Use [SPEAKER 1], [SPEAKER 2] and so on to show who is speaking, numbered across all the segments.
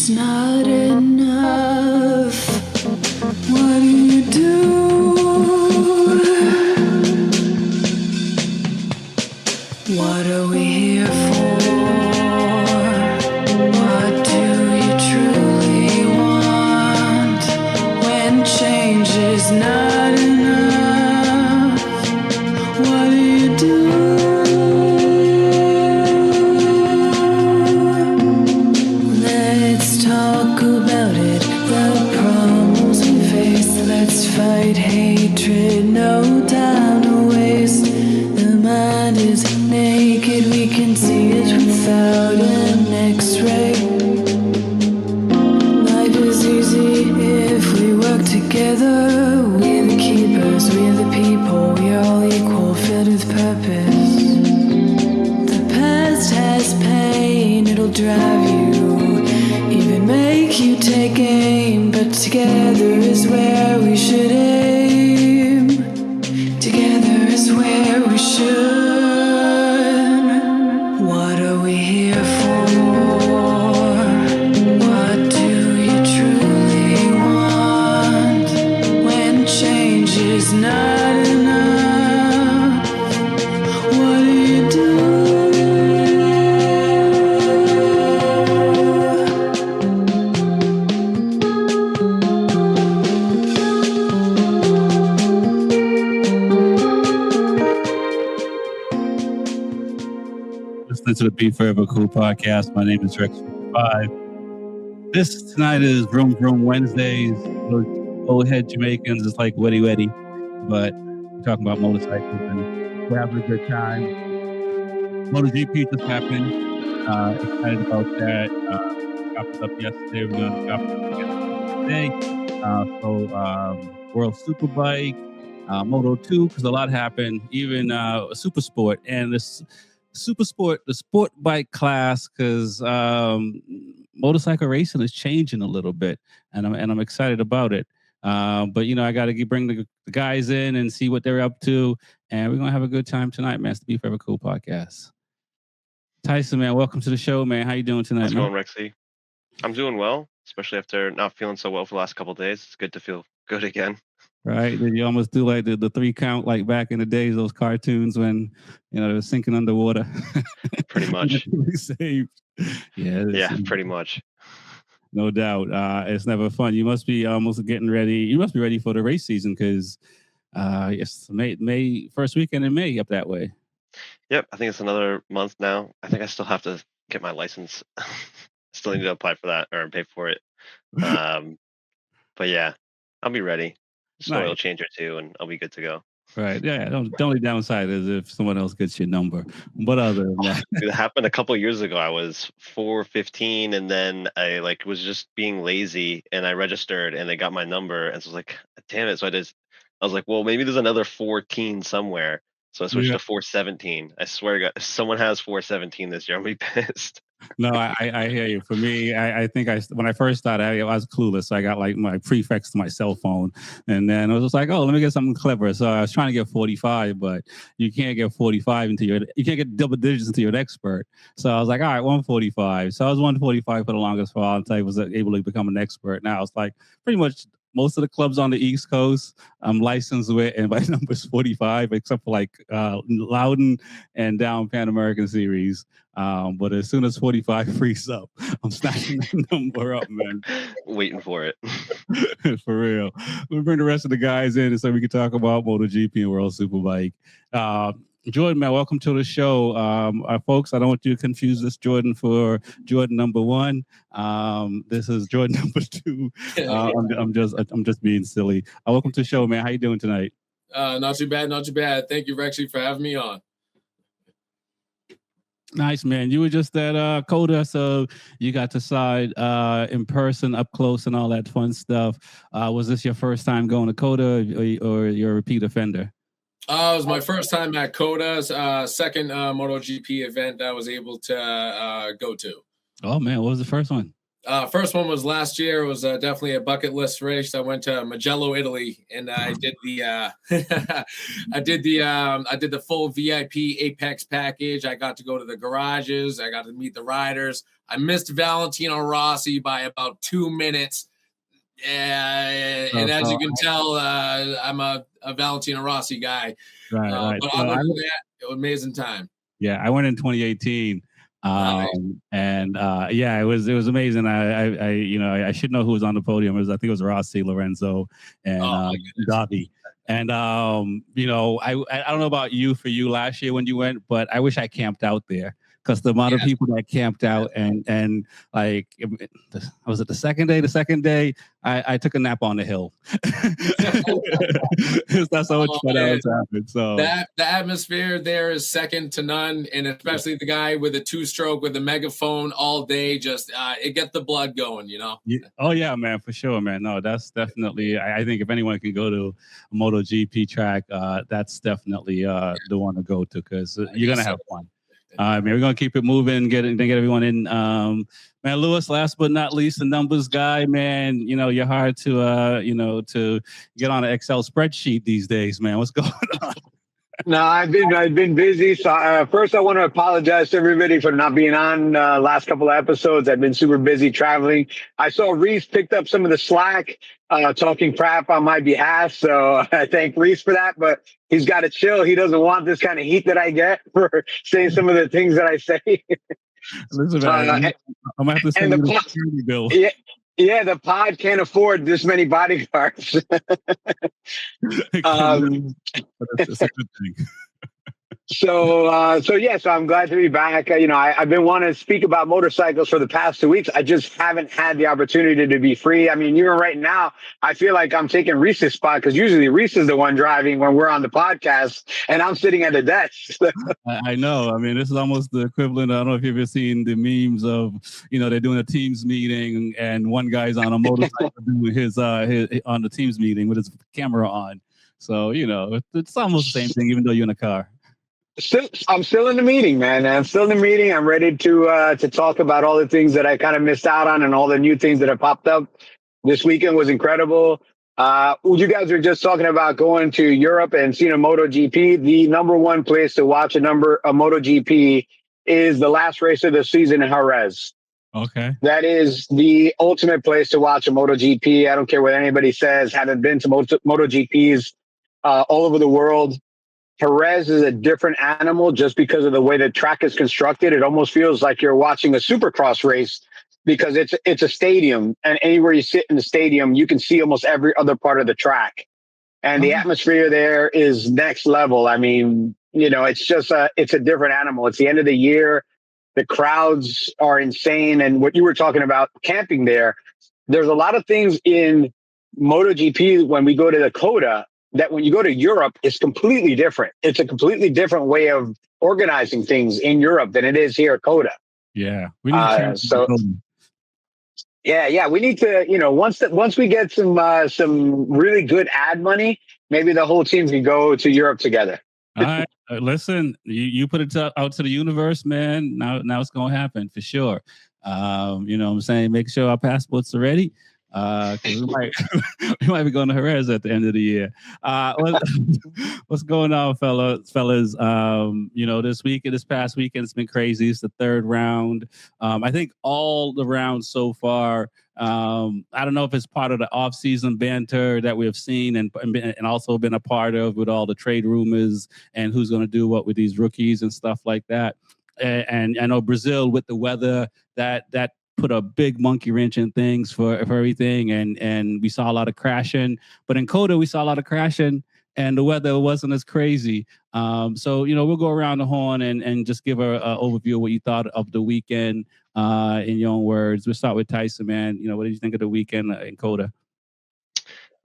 [SPEAKER 1] is not enough. What do you do? What are we here for? What do you truly want when change is not enough? What do you do? Let's talk about it, the problems we face. Let's fight hatred, no time to waste. The mind is naked, we can see it without an X-ray. Life is easy if we work together. We're the keepers, we're the people, we're all equal, filled with purpose. The past has pain, it'll drive you, even make you take aim. But together is where we should aim. Together is where we should. What are we here for? What do you truly want when change is not enough? What do you do?
[SPEAKER 2] Listening to the Be Forever Cool podcast. My name is Rexy. This tonight is Voom Vroom Wednesdays. Those old head Jamaicans, it's like weddy weddy, but we're talking about motorcycles and we're having a good time. MotoGP just happened. Excited about that. Wrapped it up yesterday. We're going to wrap it up again today. World Superbike, Moto 2, because a lot happened. Even Super Sport and this. Super Sport, the sport bike class, because motorcycle racing is changing a little bit, and I'm excited about it. But you know, I got to bring the guys in and see what they're up to, and we're gonna have a good time tonight, man. It's the Be Forever Cool podcast. Tyson, man, welcome to the show, man. How you doing tonight,
[SPEAKER 3] How's it
[SPEAKER 2] man?
[SPEAKER 3] going, Rexy? I'm doing well, especially after not feeling so well for the last couple of days. It's good to feel good again.
[SPEAKER 2] Right? Did you almost do like the 3 count like back in the days, those cartoons when they were sinking underwater?
[SPEAKER 3] Pretty much.
[SPEAKER 2] Saved.
[SPEAKER 3] Yeah, pretty much.
[SPEAKER 2] No doubt. It's never fun. You must be almost getting ready. You must be ready for the race season because it's May first weekend in May up that way.
[SPEAKER 3] Yep, I think it's another month now. I think I still have to get my license. Still need to apply for that or pay for it. But yeah, I'll be ready. Just an oil change or two, and I'll be good to go.
[SPEAKER 2] Right. Yeah. The only downside is if someone else gets your number. But other than that,
[SPEAKER 3] it happened a couple of years ago. I was 415, and then I was just being lazy, and I registered, and they got my number, and so I was like, damn it. So I was like, well, maybe there's another 14 somewhere. So I switched to 417. I swear to God, if someone has 417 this year, I'll be pissed.
[SPEAKER 2] No, I hear you. For me, I think when I first started, I was clueless. So I got like my prefix to my cell phone, and then I was just like, oh, let me get something clever. So I was trying to get 45, but you can't get 45 you can't get double digits until you're an expert. So I was like, all right, 145. So I was 145 for the longest while until I was able to become an expert. Now it's like pretty much most of the clubs on the East Coast I'm licensed with, and my number is 45, except for like Loudon and down Pan American Series. But as soon as 45 frees up, I'm snatching that number up, man.
[SPEAKER 3] Waiting for it.
[SPEAKER 2] For real. We'll bring the rest of the guys in so we can talk about MotoGP and World Superbike. Jordan, man, welcome to the show. Folks, I don't want you to confuse this Jordan for Jordan number 1. This is Jordan number 2. I'm just being silly. Welcome to the show, man. How you doing tonight?
[SPEAKER 4] Not too bad, not too bad. Thank you, Rexy, for having me on.
[SPEAKER 2] Nice, man. You were just at COTA, so you got to side in person, up close, and all that fun stuff. Was this your first time going to COTA, or you're a repeat offender?
[SPEAKER 4] It was my first time at COTA's second MotoGP event that I was able to go to.
[SPEAKER 2] Oh, man. What was the first one?
[SPEAKER 4] First one was last year. It was definitely a bucket list race. I went to Mugello, Italy, and I did the I did the full VIP Apex package. I got to go to the garages. I got to meet the riders. I missed Valentino Rossi by about 2 minutes. And as you can tell, I'm a Valentino Rossi guy.
[SPEAKER 2] Right.
[SPEAKER 4] But other than that, it was an amazing time.
[SPEAKER 2] Yeah, I went in 2018. And it was amazing. I should know who was on the podium. I think it was Rossi, Lorenzo, and Gavi. And I don't know about you for you last year when you went, but I wish I camped out there because the amount of people that camped out and like, was it the second day? The second day, I took a nap on the hill. That's how much fun I was having. So
[SPEAKER 4] the atmosphere there is second to none, and especially the guy with a 2-stroke with a megaphone all day, just it gets the blood going, you know.
[SPEAKER 2] Yeah. Oh yeah, man, for sure, man. No, that's definitely. I think if anyone can go to a MotoGP track, that's definitely the one to go to because you're gonna have fun. Man, we're gonna keep it moving, get everyone in. Man, Lewis, last but not least, the numbers guy, man. You know, you're hard to to get on an Excel spreadsheet these days, man. What's going on?
[SPEAKER 5] No, I've been busy. So first, I want to apologize to everybody for not being on last couple of episodes. I've been super busy traveling. I saw Reese picked up some of the slack, talking crap on my behalf. So I thank Reese for that. But he's got to chill. He doesn't want this kind of heat that I get for saying some of the things that I say.
[SPEAKER 2] Listen, man, I'm gonna have to send you the security bill.
[SPEAKER 5] Yeah, the pod can't afford this many bodyguards.
[SPEAKER 2] That's a good thing.
[SPEAKER 5] So I'm glad to be back. I've been wanting to speak about motorcycles for the past 2 weeks. I just haven't had the opportunity to be free. I mean, even right now, I feel like I'm taking Reese's spot because usually Reese is the one driving when we're on the podcast, and I'm sitting at the desk.
[SPEAKER 2] I know. I mean, this is almost the equivalent. I don't know if you've ever seen the memes of, they're doing a Teams meeting and one guy's on a motorcycle doing his on the Teams meeting with his camera on. So, it's almost the same thing, even though you're in a car.
[SPEAKER 5] I'm still in the meeting, man. I'm still in the meeting. I'm ready to talk about all the things that I kind of missed out on and all the new things that have popped up. This weekend was incredible. You guys were just talking about going to Europe and seeing a MotoGP. The number one place to watch a MotoGP is the last race of the season in Jerez.
[SPEAKER 2] Okay.
[SPEAKER 5] That is the ultimate place to watch a MotoGP. I don't care what anybody says. Haven't been to MotoGPs all over the world. Jerez is a different animal just because of the way the track is constructed. It almost feels like you're watching a supercross race because it's a stadium, and anywhere you sit in the stadium, you can see almost every other part of the track. And the atmosphere there is next level. I mean, it's just it's a different animal. It's the end of the year. The crowds are insane. And what you were talking about camping there's a lot of things in MotoGP when we go to Dakota that when you go to Europe, it's completely different. It's a completely different way of organizing things in Europe than it is here at COTA.
[SPEAKER 2] Yeah. We need
[SPEAKER 5] we need to, once we get some really good ad money, maybe the whole team can go to Europe together.
[SPEAKER 2] All right. Listen, you put it out to the universe, man. Now it's going to happen for sure. You know what I'm saying? Make sure our passports are ready. Because we might be going to Jerez at the end of the year. What's going on, fellas? This past weekend, it's been crazy. It's the third round. I think all the rounds so far. I don't know if it's part of the off-season banter that we have seen and also been a part of with all the trade rumors and who's going to do what with these rookies and stuff like that. And I know Brazil with the weather that put a big monkey wrench in things for everything, and we saw a lot of crashing. But in COTA, we saw a lot of crashing, and the weather wasn't as crazy. So we'll go around the horn and just give an overview of what you thought of the weekend in your own words. We'll start with Tyson, man. What did you think of the weekend in COTA?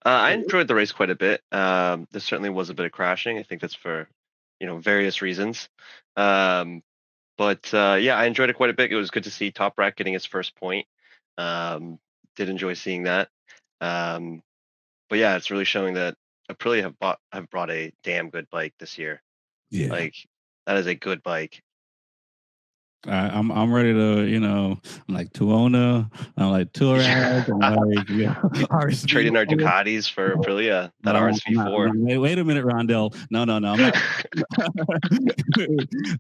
[SPEAKER 3] I enjoyed the race quite a bit. There certainly was a bit of crashing. I think that's for various reasons. But I enjoyed it quite a bit. It was good to see Top Rack getting his first point. Did enjoy seeing that. But yeah, it's really showing that Aprilia have brought a damn good bike this year.
[SPEAKER 2] Yeah,
[SPEAKER 3] like that is a good bike.
[SPEAKER 2] I'm ready to, I'm like Tuona, I'm like Touareg, I'm like, RSV.
[SPEAKER 3] Trading our Ducatis for Aprilia, that
[SPEAKER 2] No,
[SPEAKER 3] RSV4.
[SPEAKER 2] wait a minute, Rondell. No, I'm not.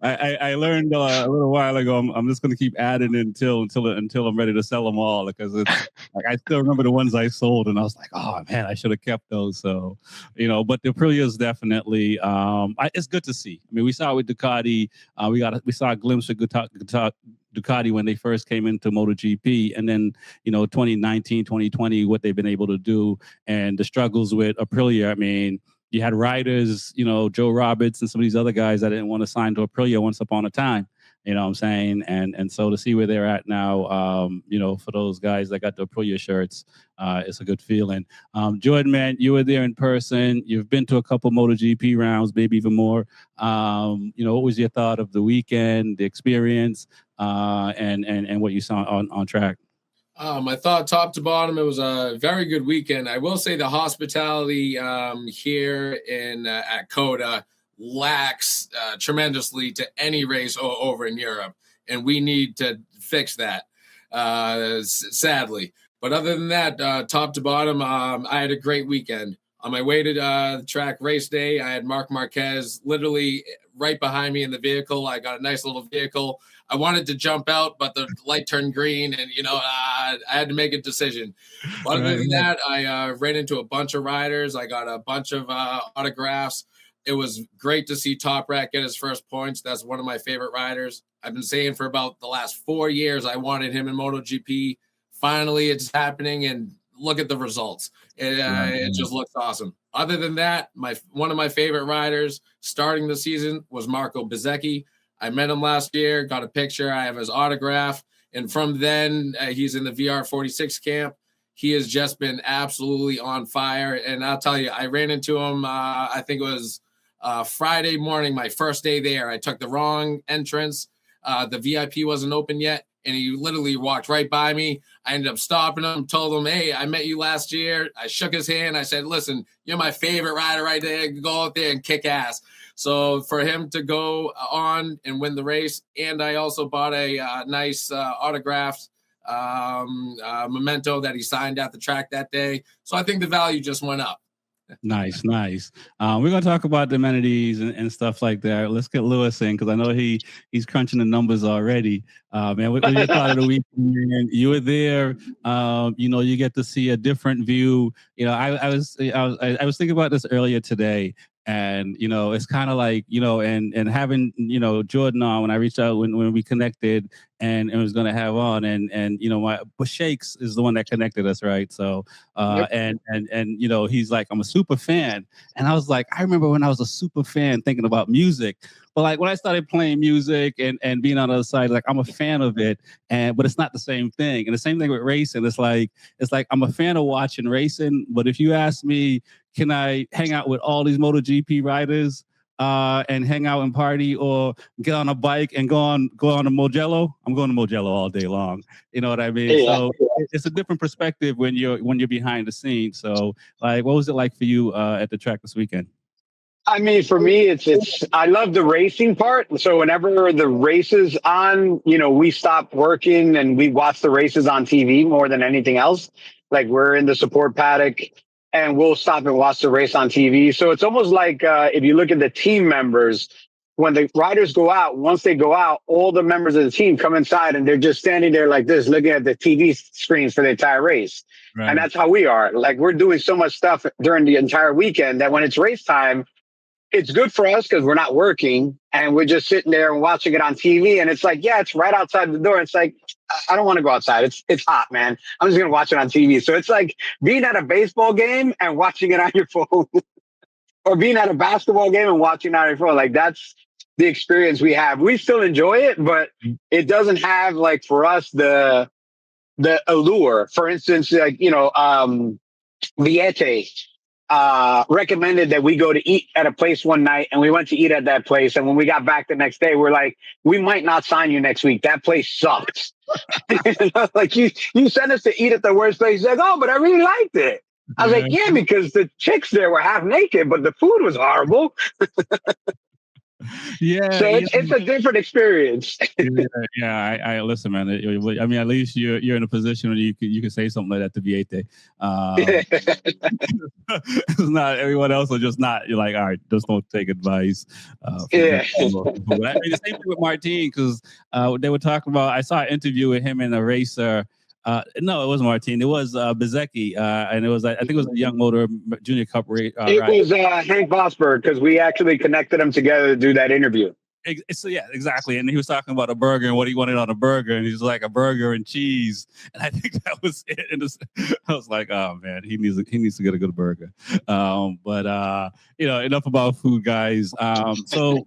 [SPEAKER 2] I learned a little while ago. I'm just going to keep adding until I'm ready to sell them all, because it's like I still remember the ones I sold, and I was like, oh man, I should have kept those. So, but the Aprilia is definitely it's good to see. I mean, we saw it with Ducati. We saw a glimpse of Ducati when they first came into MotoGP, and then 2019, 2020, what they've been able to do, and the struggles with Aprilia. I mean, you had riders, Joe Roberts and some of these other guys that didn't want to sign to Aprilia once upon a time. You know what I'm saying? And so to see where they're at now, for those guys that got the Aprilia shirts, it's a good feeling. Jordan, man, you were there in person. You've been to a couple MotoGP rounds, maybe even more. What was your thought of the weekend, the experience, and what you saw on track?
[SPEAKER 4] I thought top to bottom, it was a very good weekend. I will say the hospitality here at COTA lacks tremendously to any race over in Europe, and we need to fix that, sadly. But other than that, top to bottom, I had a great weekend. On my way to the track race day, I had Marc Marquez literally right behind me in the vehicle. I got a nice little vehicle. I wanted to jump out, but the light turned green, and I had to make a decision. But other than that, I ran into a bunch of riders. I got a bunch of autographs. It was great to see Toprak get his first points. That's one of my favorite riders. I've been saying for about the last 4 years I wanted him in MotoGP. Finally, it's happening, and look at the results. It just looks awesome. Other than that, one of my favorite riders starting the season was Marco Bezzecchi. I met him last year, got a picture. I have his autograph. And from then, he's in the VR46 camp. He has just been absolutely on fire. And I'll tell you, I ran into him, I think it was Friday morning, my first day there. I took the wrong entrance. The VIP wasn't open yet. And he literally walked right by me. I ended up stopping him, told him, hey, I met you last year. I shook his hand. I said, listen, you're my favorite rider right there. Go out there and kick ass. So for him to go on and win the race, and I also bought a nice autographed memento that he signed at the track that day. So I think the value just went up.
[SPEAKER 2] Nice. We're going to talk about the amenities and stuff like that. Let's get Lewis in, because I know he's crunching the numbers already. Man, what you thought of the weekend? You were there. You get to see a different view. I was thinking about this earlier today. And, it's kind of like, and having, Jordan on when I reached out, when we connected and was going to have on and my Shakes is the one that connected us. Right. So,
[SPEAKER 5] Yep.
[SPEAKER 2] and he's like, I'm a super fan. And I was like, I remember when I was a super fan thinking about music, but like when I started playing music and being on the other side, like I'm a fan of it, but it's not the same thing. And the same thing with racing. It's like I'm a fan of watching racing, but if you ask me, can I hang out with all these MotoGP riders and hang out and party, or get on a bike and go on to Mugello? I'm going to Mugello all day long. You know what I mean?
[SPEAKER 5] Yeah.
[SPEAKER 2] So it's a different perspective when you're behind the scenes. So like, what was it like for you at the track this weekend?
[SPEAKER 5] I mean, for me, it's I love the racing part. So whenever the race is on, we stop working and we watch the races on TV more than anything else. Like we're in the support paddock and we'll stop and watch the race on TV. So it's almost like if you look at the team members, when the riders go out, once they go out, all the members of the team come inside and they're just standing there like this, looking at the TV screens for the entire race. Right. And that's how we are. Like we're doing so much stuff during the entire weekend that when it's race time, it's good for us because we're not working and we're just sitting there and watching it on TV. And it's like, yeah, it's right outside the door. It's like, I don't want to go outside. It's hot, man. I'm just going to watch it on TV. So it's like being at a baseball game and watching it on your phone or being at a basketball game and watching it on your phone. Like that's the experience we have. We still enjoy it, but it doesn't have like for us, the allure. For instance, like, Viete recommended that we go to eat at a place one night, and we went to eat at that place. And when we got back the next day, we're like, we might not sign you next week. That place sucks. Like you sent us to eat at the worst place. He's like, oh, but I really liked it. I was like, yeah, because the chicks there were half naked, but the food was horrible.
[SPEAKER 2] Yeah,
[SPEAKER 5] So it's a different experience.
[SPEAKER 2] yeah. I listen, man. I mean, at least you're in a position where you can say something like that to Viete. It's not everyone else will just not. You're like, all right, just don't take advice from
[SPEAKER 5] Yeah.
[SPEAKER 2] people. But I mean, the same thing with Martin because they were talking about. I saw an interview with him and a racer. No, it wasn't Martin. It was Bezecchi, and it was I think it was a Young Motor Junior Cup race.
[SPEAKER 5] It was Hank Vosberg because we actually connected them together to do that interview.
[SPEAKER 2] So yeah, exactly. And he was talking about a burger and what he wanted on a burger, and he's like a burger and cheese. And I think that was it. And I was like, oh man, he needs to get a good burger. But enough about food, guys. So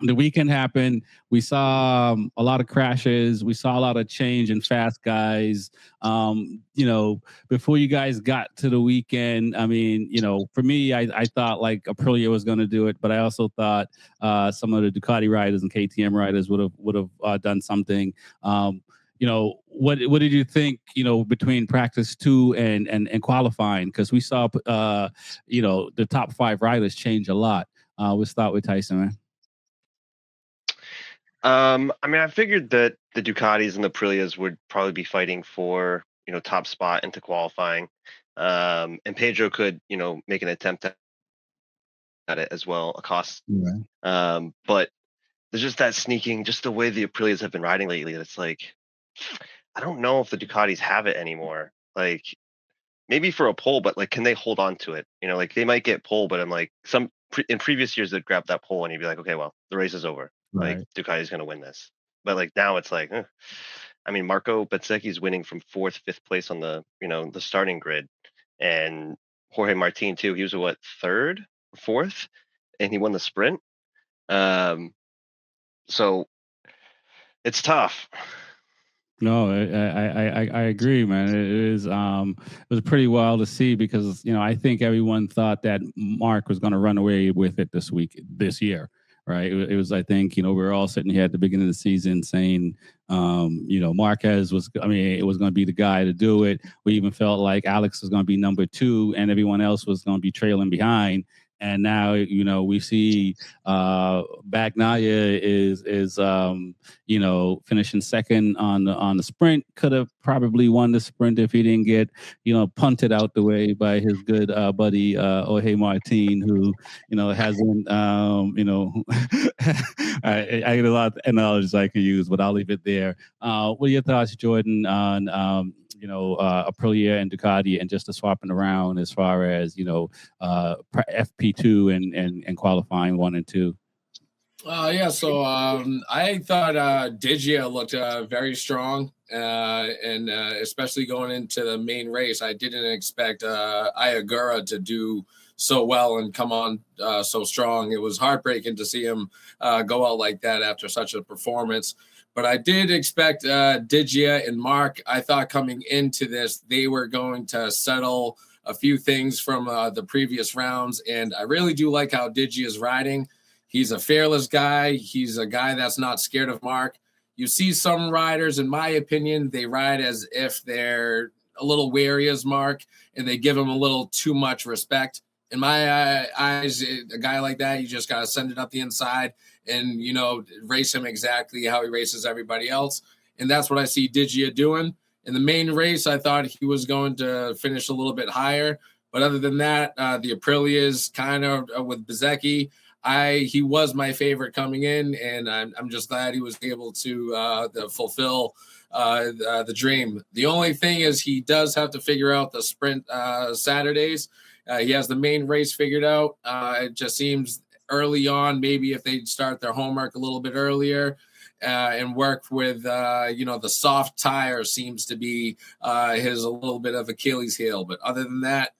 [SPEAKER 2] the weekend happened. We saw a lot of crashes. We saw a lot of change in fast guys. Before you guys got to the weekend, I mean, for me, I thought like Aprilia was going to do it, but I also thought some of the Ducati riders and KTM riders would have done something. What did you think? Between practice 2 and qualifying, because we saw the top 5 riders change a lot. We'll start with Tyson, man.
[SPEAKER 3] I mean, I figured that the Ducatis and the Aprilias would probably be fighting for, top spot into qualifying. And Pedro could, make an attempt at it as well, a cost.
[SPEAKER 2] Right.
[SPEAKER 3] But there's just that sneaking, just the way the Aprilias have been riding lately. It's like, I don't know if the Ducatis have it anymore. Like, maybe for a pole, but like, can they hold on to it? Like they might get pole, but I'm like, in previous years they'd grab that pole and you'd be like, okay, well, the race is over.
[SPEAKER 2] Right.
[SPEAKER 3] Like Ducati's going to win this. But like now it's like, I mean, Marco Bezzecchi's winning from 4th, 5th place on the, the starting grid. And Jorge Martin too. He was 3rd, 4th, and he won the sprint. So it's tough.
[SPEAKER 2] No, I agree, man. It was pretty wild to see because I think everyone thought that Mark was going to run away with it this year. Right. It was, I think, we were all sitting here at the beginning of the season saying, Marquez it was going to be the guy to do it. We even felt like Alex was going to be number 2 and everyone else was going to be trailing behind. And now, we see Bagnaia is finishing second on the sprint. Could have probably won the sprint if he didn't get, punted out the way by his good buddy Jorge Martin, who, hasn't, I get a lot of analogies I can use, but I'll leave it there. What are your thoughts, Jordan, on Aprilia and Ducati and just the swapping around as far as FP2 and qualifying 1 and 2?
[SPEAKER 4] So I thought Digia looked very strong, and especially going into the main race. I didn't expect Ayagura to do so well and come on so strong. It was heartbreaking to see him go out like that after such a performance. But I did expect Digia and Mark. I thought coming into this, they were going to settle a few things from the previous rounds. And I really do like how Digia is riding. He's a fearless guy. He's a guy that's not scared of Mark. You see some riders, in my opinion, they ride as if they're a little wary as Mark, and they give him a little too much respect. In my eyes, a guy like that, you just got to send it up the inside and, race him exactly how he races everybody else. And that's what I see Digia doing. In the main race, I thought he was going to finish a little bit higher. But other than that, the Aprilia's kind of with Bezzecchi, he was my favorite coming in, and I'm just glad he was able to fulfill the dream. The only thing is he does have to figure out the sprint Saturdays. He has the main race figured out. It just seems early on, maybe if they start their homework a little bit earlier and work with, the soft tire seems to be his a little bit of Achilles heel. But other than that,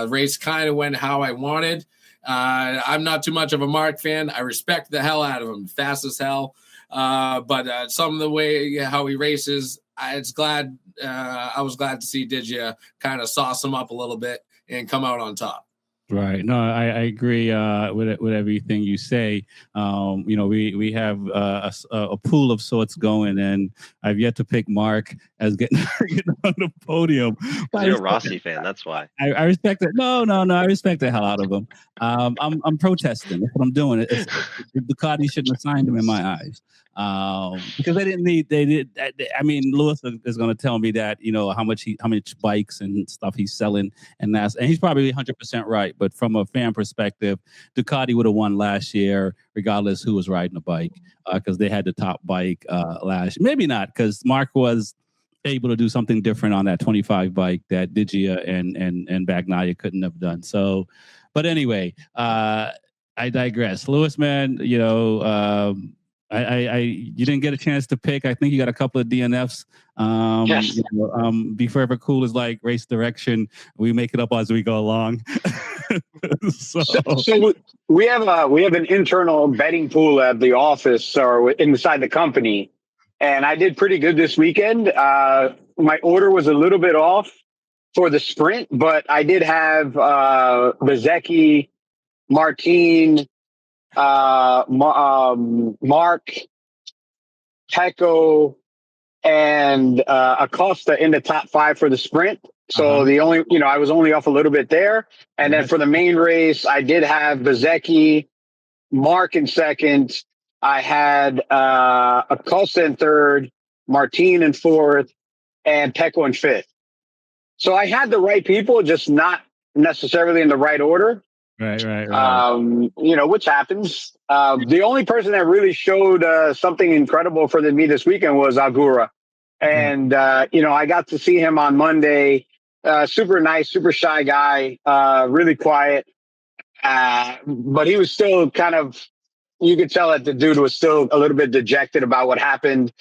[SPEAKER 4] race kind of went how I wanted. I'm not too much of a Mark fan. I respect the hell out of him, fast as hell. But some of the way how he races, I was glad to see Digia kind of sauce him up a little bit and come out on top.
[SPEAKER 2] Right. No, I agree with everything you say. We have a pool of sorts going, and I've yet to pick Mark as getting, getting on the podium. But
[SPEAKER 3] Because you're a Rossi fan, that's why.
[SPEAKER 2] I respect it. No. I respect the hell out of him. I'm protesting. That's what I'm doing. Ducati shouldn't have signed him in my eyes. Because they didn't need. They did. I mean, Lewis is going to tell me that how much bikes and stuff he's selling, and he's probably 100% right. But from a fan perspective, Ducati would have won last year, regardless who was riding the bike, because they had the top bike last. Maybe not, because Mark was able to do something different on that 25 bike that Digia and Bagnaia couldn't have done. So, but anyway, I digress. Lewis, man, you didn't get a chance to pick. I think you got a couple of DNFs.
[SPEAKER 5] Yes.
[SPEAKER 2] Be Forever Cool is like race direction. We make it up as we go along. so
[SPEAKER 5] we have an internal betting pool at the office or inside the company, and I did pretty good this weekend. My order was a little bit off for the sprint, but I did have Bezecchi, Martin, Mark, Pecco, and Acosta in the top 5 for the sprint. So the only, I was only off a little bit there. And then for the main race, I did have Bezecchi, Mark in second. I had Acosta in third, Martin in fourth, and Pecco in fifth. So I had the right people, just not necessarily in the right order.
[SPEAKER 2] Right.
[SPEAKER 5] Which happens. The only person that really showed something incredible for me this weekend was Agura. And, I got to see him on Monday. Super nice, super shy guy, really quiet. But he was still kind of, you could tell that the dude was still a little bit dejected about what happened.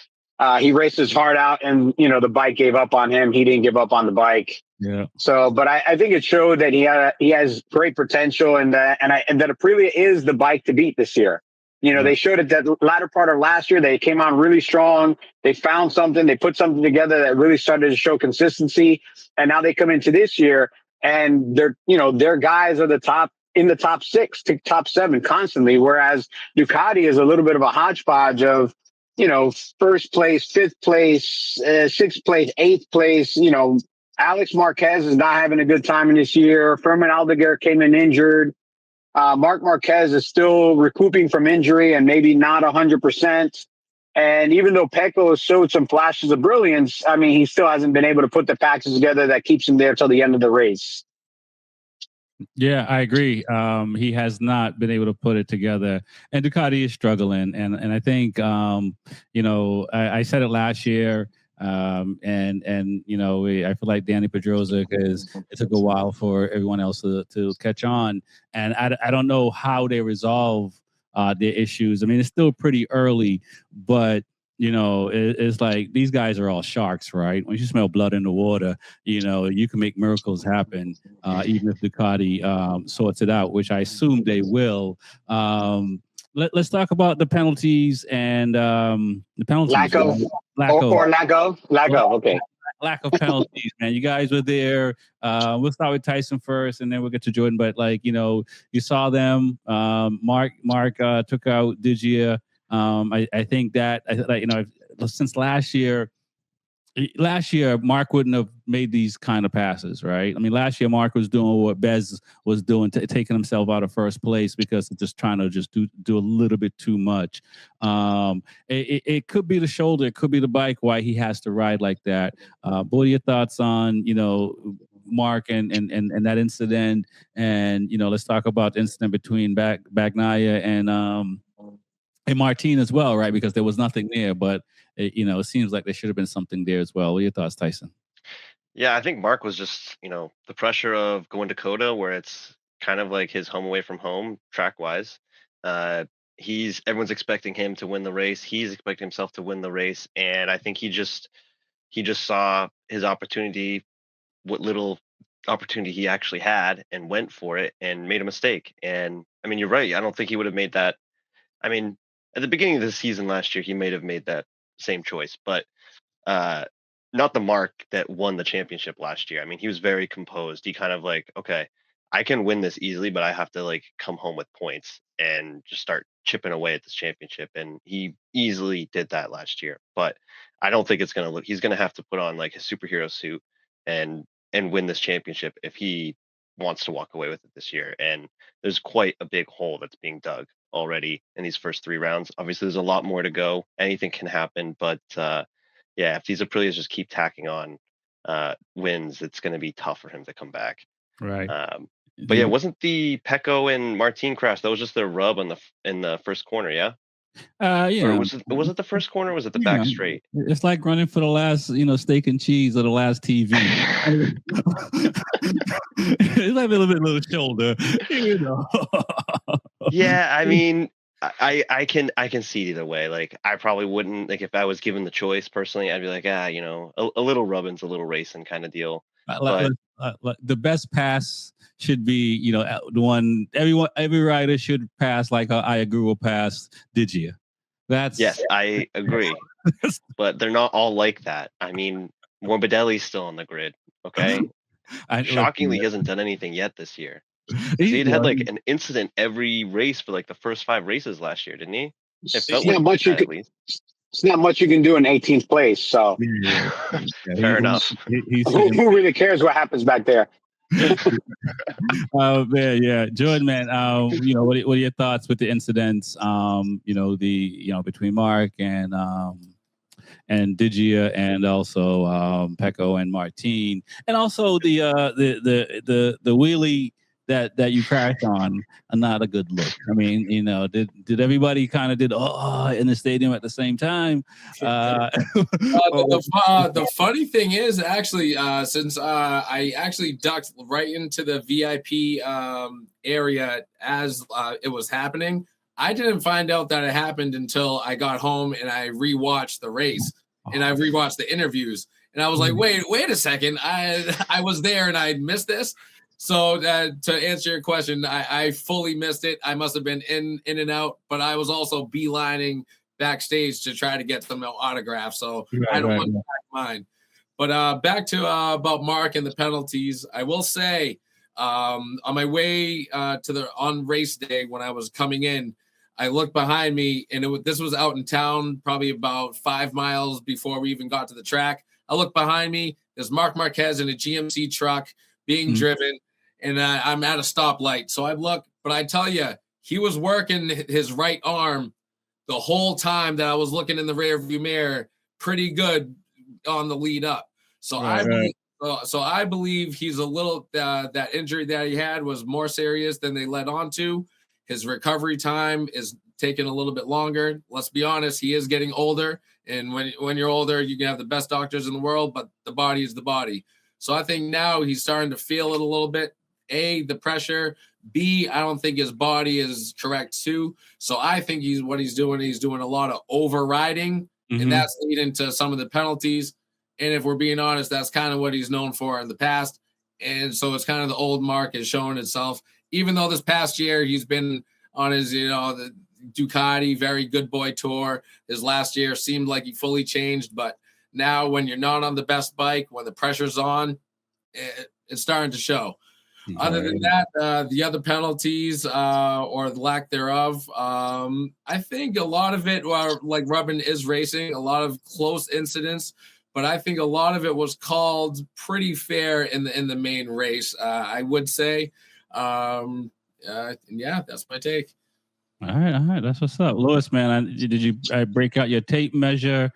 [SPEAKER 5] He raced his heart out and, the bike gave up on him. He didn't give up on the bike.
[SPEAKER 2] Yeah.
[SPEAKER 5] So, but I think it showed that he has great potential and that Aprilia is the bike to beat this year. They showed it that latter part of last year. They came on really strong. They found something. They put something together that really started to show consistency. And now they come into this year and their guys are in the top 6 to top 7 constantly. Whereas Ducati is a little bit of a hodgepodge of, first place, 5th place, 6th place, 8th place. Alex Marquez is not having a good time in this year. Fermin Aldeguer came in injured. Mark Marquez is still recouping from injury and maybe not 100%. And even though Pecco has showed some flashes of brilliance, I mean, he still hasn't been able to put the package together that keeps him there till the end of the race.
[SPEAKER 2] Yeah, I agree. He has not been able to put it together, and Ducati is struggling. And I think, I said it last year. I feel like Danny Pedrosa, because it took a while for everyone else to catch on, and I don't know how they resolve their issues. I mean, it's still pretty early, but it's like these guys are all sharks, right? When you smell blood in the water, you can make miracles happen, even if Ducati sorts it out, which I assume they will. Let's talk about the penalties and the penalties.
[SPEAKER 5] Lack of. Okay.
[SPEAKER 2] Lack of penalties, man. You guys were there. We'll start with Tyson first, and then we'll get to Jordan. But you saw them. Mark took out Digia. I think that since last year, Mark wouldn't have made these kind of passes, right? I mean, last year Mark was doing what Bez was doing, taking himself out of first place because of just trying to do a little bit too much. It could be the shoulder, it could be the bike, why he has to ride like that. What are your thoughts on Mark and that incident? And let's talk about the incident between Bagnaia and Martin as well, right? Because there was nothing there, but it seems like there should have been something there as well. What are your thoughts, Tyson?
[SPEAKER 3] Yeah, I think Mark was just, the pressure of going to Coda, where it's kind of like his home away from home track wise. Everyone's expecting him to win the race. He's expecting himself to win the race, and I think he just saw his opportunity, what little opportunity he actually had, and went for it and made a mistake. And I mean, you're right. I don't think he would have made that. I mean, at the beginning of the season last year, he may have made that same choice, but not the Mark that won the championship last year. I mean, he was very composed. He kind of like, okay, I can win this easily, but I have to like come home with points and just start chipping away at this championship. And he easily did that last year. But I don't think it's gonna look. He's gonna have to put on like his superhero suit and win this championship if he wants to walk away with it this year. And there's quite a big hole that's being dug already in these first 3 rounds. Obviously, there's a lot more to go. Anything can happen, but yeah, if these Aprilias just keep tacking on wins, it's going to be tough for him to come back.
[SPEAKER 2] Right.
[SPEAKER 3] But yeah, wasn't the Pecco and Martin crash? That was just their rub in the first corner, yeah. Or was it the first corner? Or was it the back straight?
[SPEAKER 2] It's like running for the last, steak and cheese or the last TV. It's like a little shoulder,
[SPEAKER 3] Yeah, I mean, I can see it either way. Like, I probably wouldn't, like, if I was given the choice personally, I'd be like, a little rubbing's a little racing kind of deal. But
[SPEAKER 2] the best pass should be, the one every rider should pass like I agree will pass. Did you?
[SPEAKER 3] Yes, I agree. But they're not all like that. I mean, Morbidelli's still on the grid. Okay. Shockingly, he hasn't done anything yet this year. He'd had like an incident every race for like the first 5 races last year, didn't he?
[SPEAKER 5] It's not much you can do in 18th place. So
[SPEAKER 3] fair enough.
[SPEAKER 5] Who really cares what happens back there?
[SPEAKER 2] Man, yeah, Jordan, man. What are your thoughts with the incidents? Between Mark and Digia, and also Pecco and Martin, and also the wheelie that you crashed on, not a good look. I mean, did everybody kind of did in the stadium at the same time?
[SPEAKER 4] The funny thing is, actually, since I actually ducked right into the VIP area as it was happening, I didn't find out that it happened until I got home and I rewatched the race and I rewatched the interviews, and I was like, wait a second, I was there and I missed this. So to answer your question, I fully missed it. I must have been in and out, but I was also beelining backstage to try to get some autographs. So I don't want to back mine. But back to about Mark and the penalties. I will say on my way on race day when I was coming in, I looked behind me, and this was out in town, probably about 5 miles before we even got to the track. I looked behind me. There's Mark Marquez in a GMC truck being driven, and I'm at a stoplight. So I look, but I tell you, he was working his right arm the whole time that I was looking in the rearview mirror, pretty good on the lead up. So I believe he's a little that injury that he had was more serious than they led on to. His recovery time is taking a little bit longer. Let's be honest, he is getting older, and when you're older, you can have the best doctors in the world, but the body is the body. So I think now he's starting to feel it a little bit. A, the pressure. B, I don't think his body is correct too. So I think he's doing a lot of overriding, and that's leading to some of the penalties. And if we're being honest, that's kind of what he's known for in the past. And so it's kind of the old Mark is showing itself. Even though this past year he's been on his, the Ducati very good boy tour. His last year seemed like he fully changed, but now when you're not on the best bike, when the pressure's on, it's starting to show. Other than that, the other penalties or the lack thereof, I think a lot of it, like Rubbin is racing, a lot of close incidents, but I think a lot of it was called pretty fair in the main race, I would say. Yeah, that's my take.
[SPEAKER 2] All right, that's what's up, Lewis. Man, did you break out your tape measure?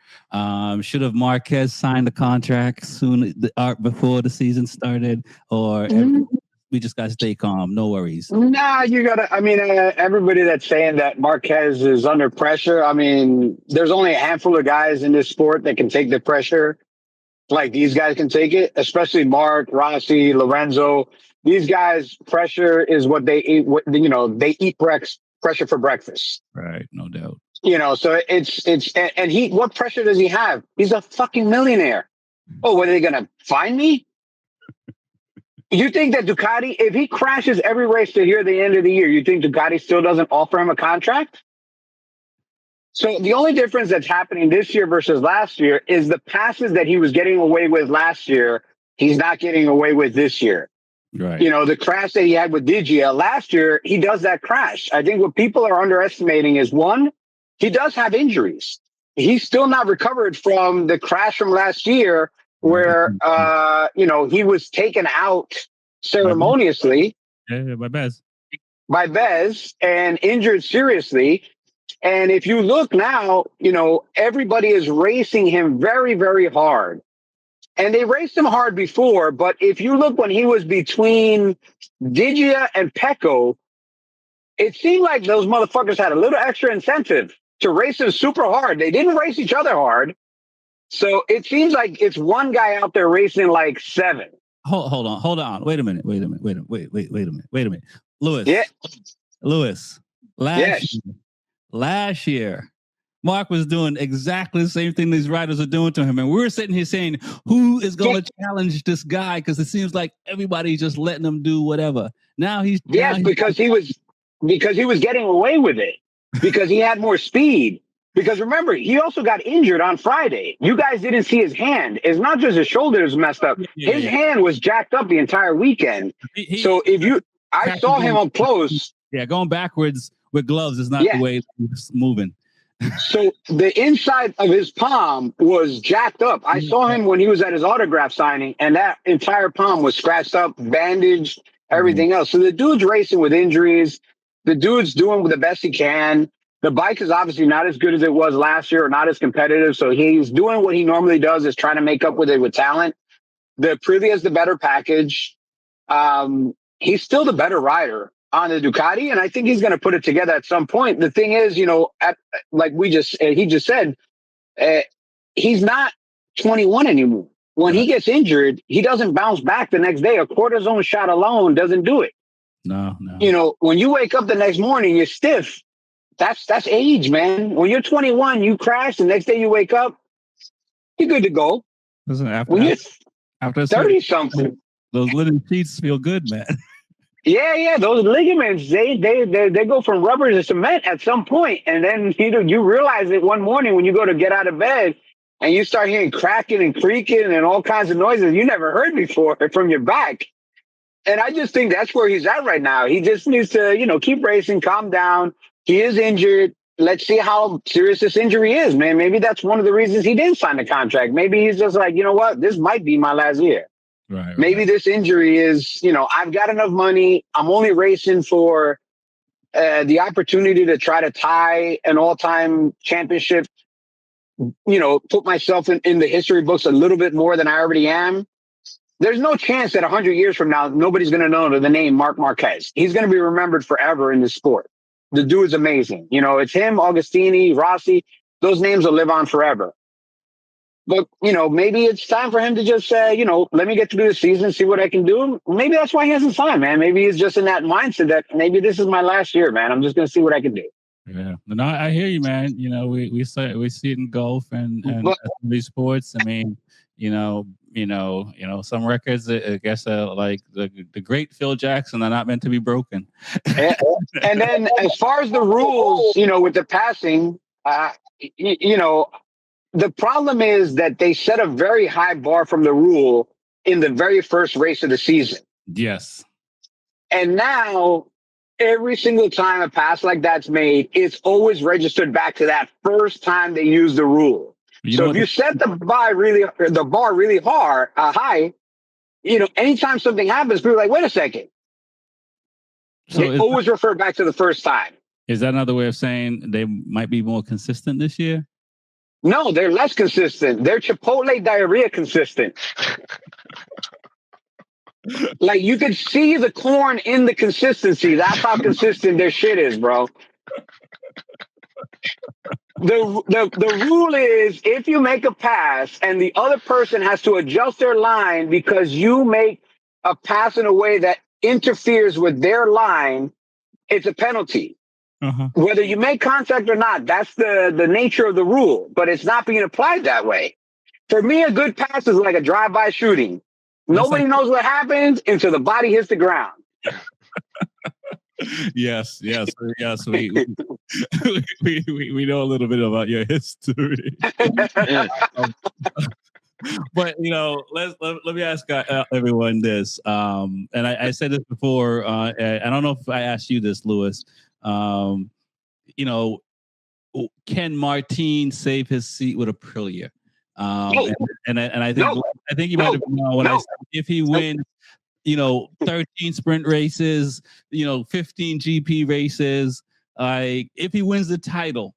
[SPEAKER 2] Should have Marquez signed the contract before the season started, or we just gotta stay calm? No worries.
[SPEAKER 5] Nah, you gotta. I mean, everybody that's saying that Marquez is under pressure. I mean, there's only a handful of guys in this sport that can take the pressure like these guys can take it, especially Mark, Rossi, Lorenzo. These guys, pressure is what they eat. They eat pressure for breakfast.
[SPEAKER 2] Right, no doubt.
[SPEAKER 5] So and what pressure does he have? He's a fucking millionaire. Oh, what are they gonna find me? You think that Ducati, if he crashes every race to here at the end of the year, you think Ducati still doesn't offer him a contract? So the only difference that's happening this year versus last year is the passes that he was getting away with last year, he's not getting away with this year.
[SPEAKER 2] Right.
[SPEAKER 5] You know, the crash that he had with Digia last year, he does that crash. I think what people are underestimating is one, he does have injuries. He's still not recovered from the crash from last year where, you know, he was taken out ceremoniously
[SPEAKER 2] My best.
[SPEAKER 5] by Bez and injured seriously. And if you look now, you know, everybody is racing him very, very hard. And they raced him hard before, but if you look when he was between Digia and Pecco, it seemed like those motherfuckers had a little extra incentive to race him super hard. They didn't race each other hard. So it seems like it's one guy out there racing like 7.
[SPEAKER 2] Hold on. Wait a minute. Wait a minute. Lewis.
[SPEAKER 5] Yeah.
[SPEAKER 2] Lewis.
[SPEAKER 5] Yes.
[SPEAKER 2] Last year, Mark was doing exactly the same thing these riders are doing to him. And we were sitting here saying, who is going to challenge this guy? Because it seems like everybody's just letting him do whatever.
[SPEAKER 5] Because he was getting away with it. Because he had more speed. Because remember, he also got injured on Friday. You guys didn't see his hand. It's not just his shoulders messed up. His hand was jacked up the entire weekend. I saw him up close.
[SPEAKER 2] Yeah, going backwards with gloves is not the way he's moving.
[SPEAKER 5] So the inside of his palm was jacked up. I saw him when he was at his autograph signing, and that entire palm was scratched up, bandaged, everything else. So the dude's racing with injuries. The dude's doing the best he can. The bike is obviously not as good as it was last year or not as competitive. So he's doing what he normally does, is trying to make up with it with talent. The Aprilia is the better package. He's still the better rider on the Ducati, and I think he's going to put it together at some point. The thing is, you know, he just said, he's not 21 anymore. When he gets injured, he doesn't bounce back the next day. A cortisone shot alone doesn't do it.
[SPEAKER 2] No.
[SPEAKER 5] You know, when you wake up the next morning, you're stiff. That's age, man. When you're 21, you crash. The next day you wake up, you're good to go.
[SPEAKER 2] Listen,
[SPEAKER 5] when you're
[SPEAKER 2] after
[SPEAKER 5] 30 something,
[SPEAKER 2] those linen sheets feel good, man.
[SPEAKER 5] Yeah. Those ligaments, they go from rubber to cement at some point. And then you realize it one morning when you go to get out of bed and you start hearing cracking and creaking and all kinds of noises you never heard before from your back. And I just think that's where he's at right now. He just needs to, you know, keep racing, calm down. He is injured. Let's see how serious this injury is, man. Maybe that's one of the reasons he didn't sign the contract. Maybe he's just like, you know what, this might be my last year.
[SPEAKER 2] Right.
[SPEAKER 5] Maybe this injury is, you know, I've got enough money. I'm only racing for the opportunity to try to tie an all-time championship, you know, put myself in the history books a little bit more than I already am. There's no chance that 100 years from now, nobody's going to know the name Marc Marquez. He's going to be remembered forever in this sport. The dude's amazing. You know, it's him, Augustini, Rossi. Those names will live on forever. But, you know, maybe it's time for him to just say, you know, let me get through the season, see what I can do. Maybe that's why he hasn't signed, man. Maybe he's just in that mindset that maybe this is my last year, man. I'm just going to see what I can do.
[SPEAKER 2] Yeah. No, I hear you, man. You know, we see it in golf and these sports. I mean, you know, some records, I guess, like the great Phil Jackson are not meant to be broken.
[SPEAKER 5] And then as far as the rules, you know, with the passing, you know, the problem is that they set a very high bar from the rule in the very first race of the season.
[SPEAKER 2] Yes.
[SPEAKER 5] And now every single time a pass like that's made, it's always registered back to that first time they used the rule. So if you set the bar really high, you know, anytime something happens, people are like, wait a second. So they always refer back to the first time.
[SPEAKER 2] Is that another way of saying they might be more consistent this year?
[SPEAKER 5] No, they're less consistent. They're Chipotle diarrhea consistent. Like you could see the corn in the consistency. That's how consistent their shit is, bro. The rule is if you make a pass and the other person has to adjust their line because you make a pass in a way that interferes with their line, it's a penalty.
[SPEAKER 2] Uh-huh.
[SPEAKER 5] Whether you make contact or not, that's the nature of the rule, but it's not being applied that way. For me, a good pass is like a drive-by shooting. Nobody knows what happens until the body hits the ground.
[SPEAKER 2] Yes. We know a little bit about your history. But let me ask everyone this. And I said this before. I don't know if I asked you this, Lewis. You know, can Martin save his seat with Aprilia?
[SPEAKER 5] No.
[SPEAKER 2] And I think
[SPEAKER 5] No.
[SPEAKER 2] I think you might have known when I
[SPEAKER 5] No.
[SPEAKER 2] said if he wins, 13 sprint races, 15 GP races, if he wins the title,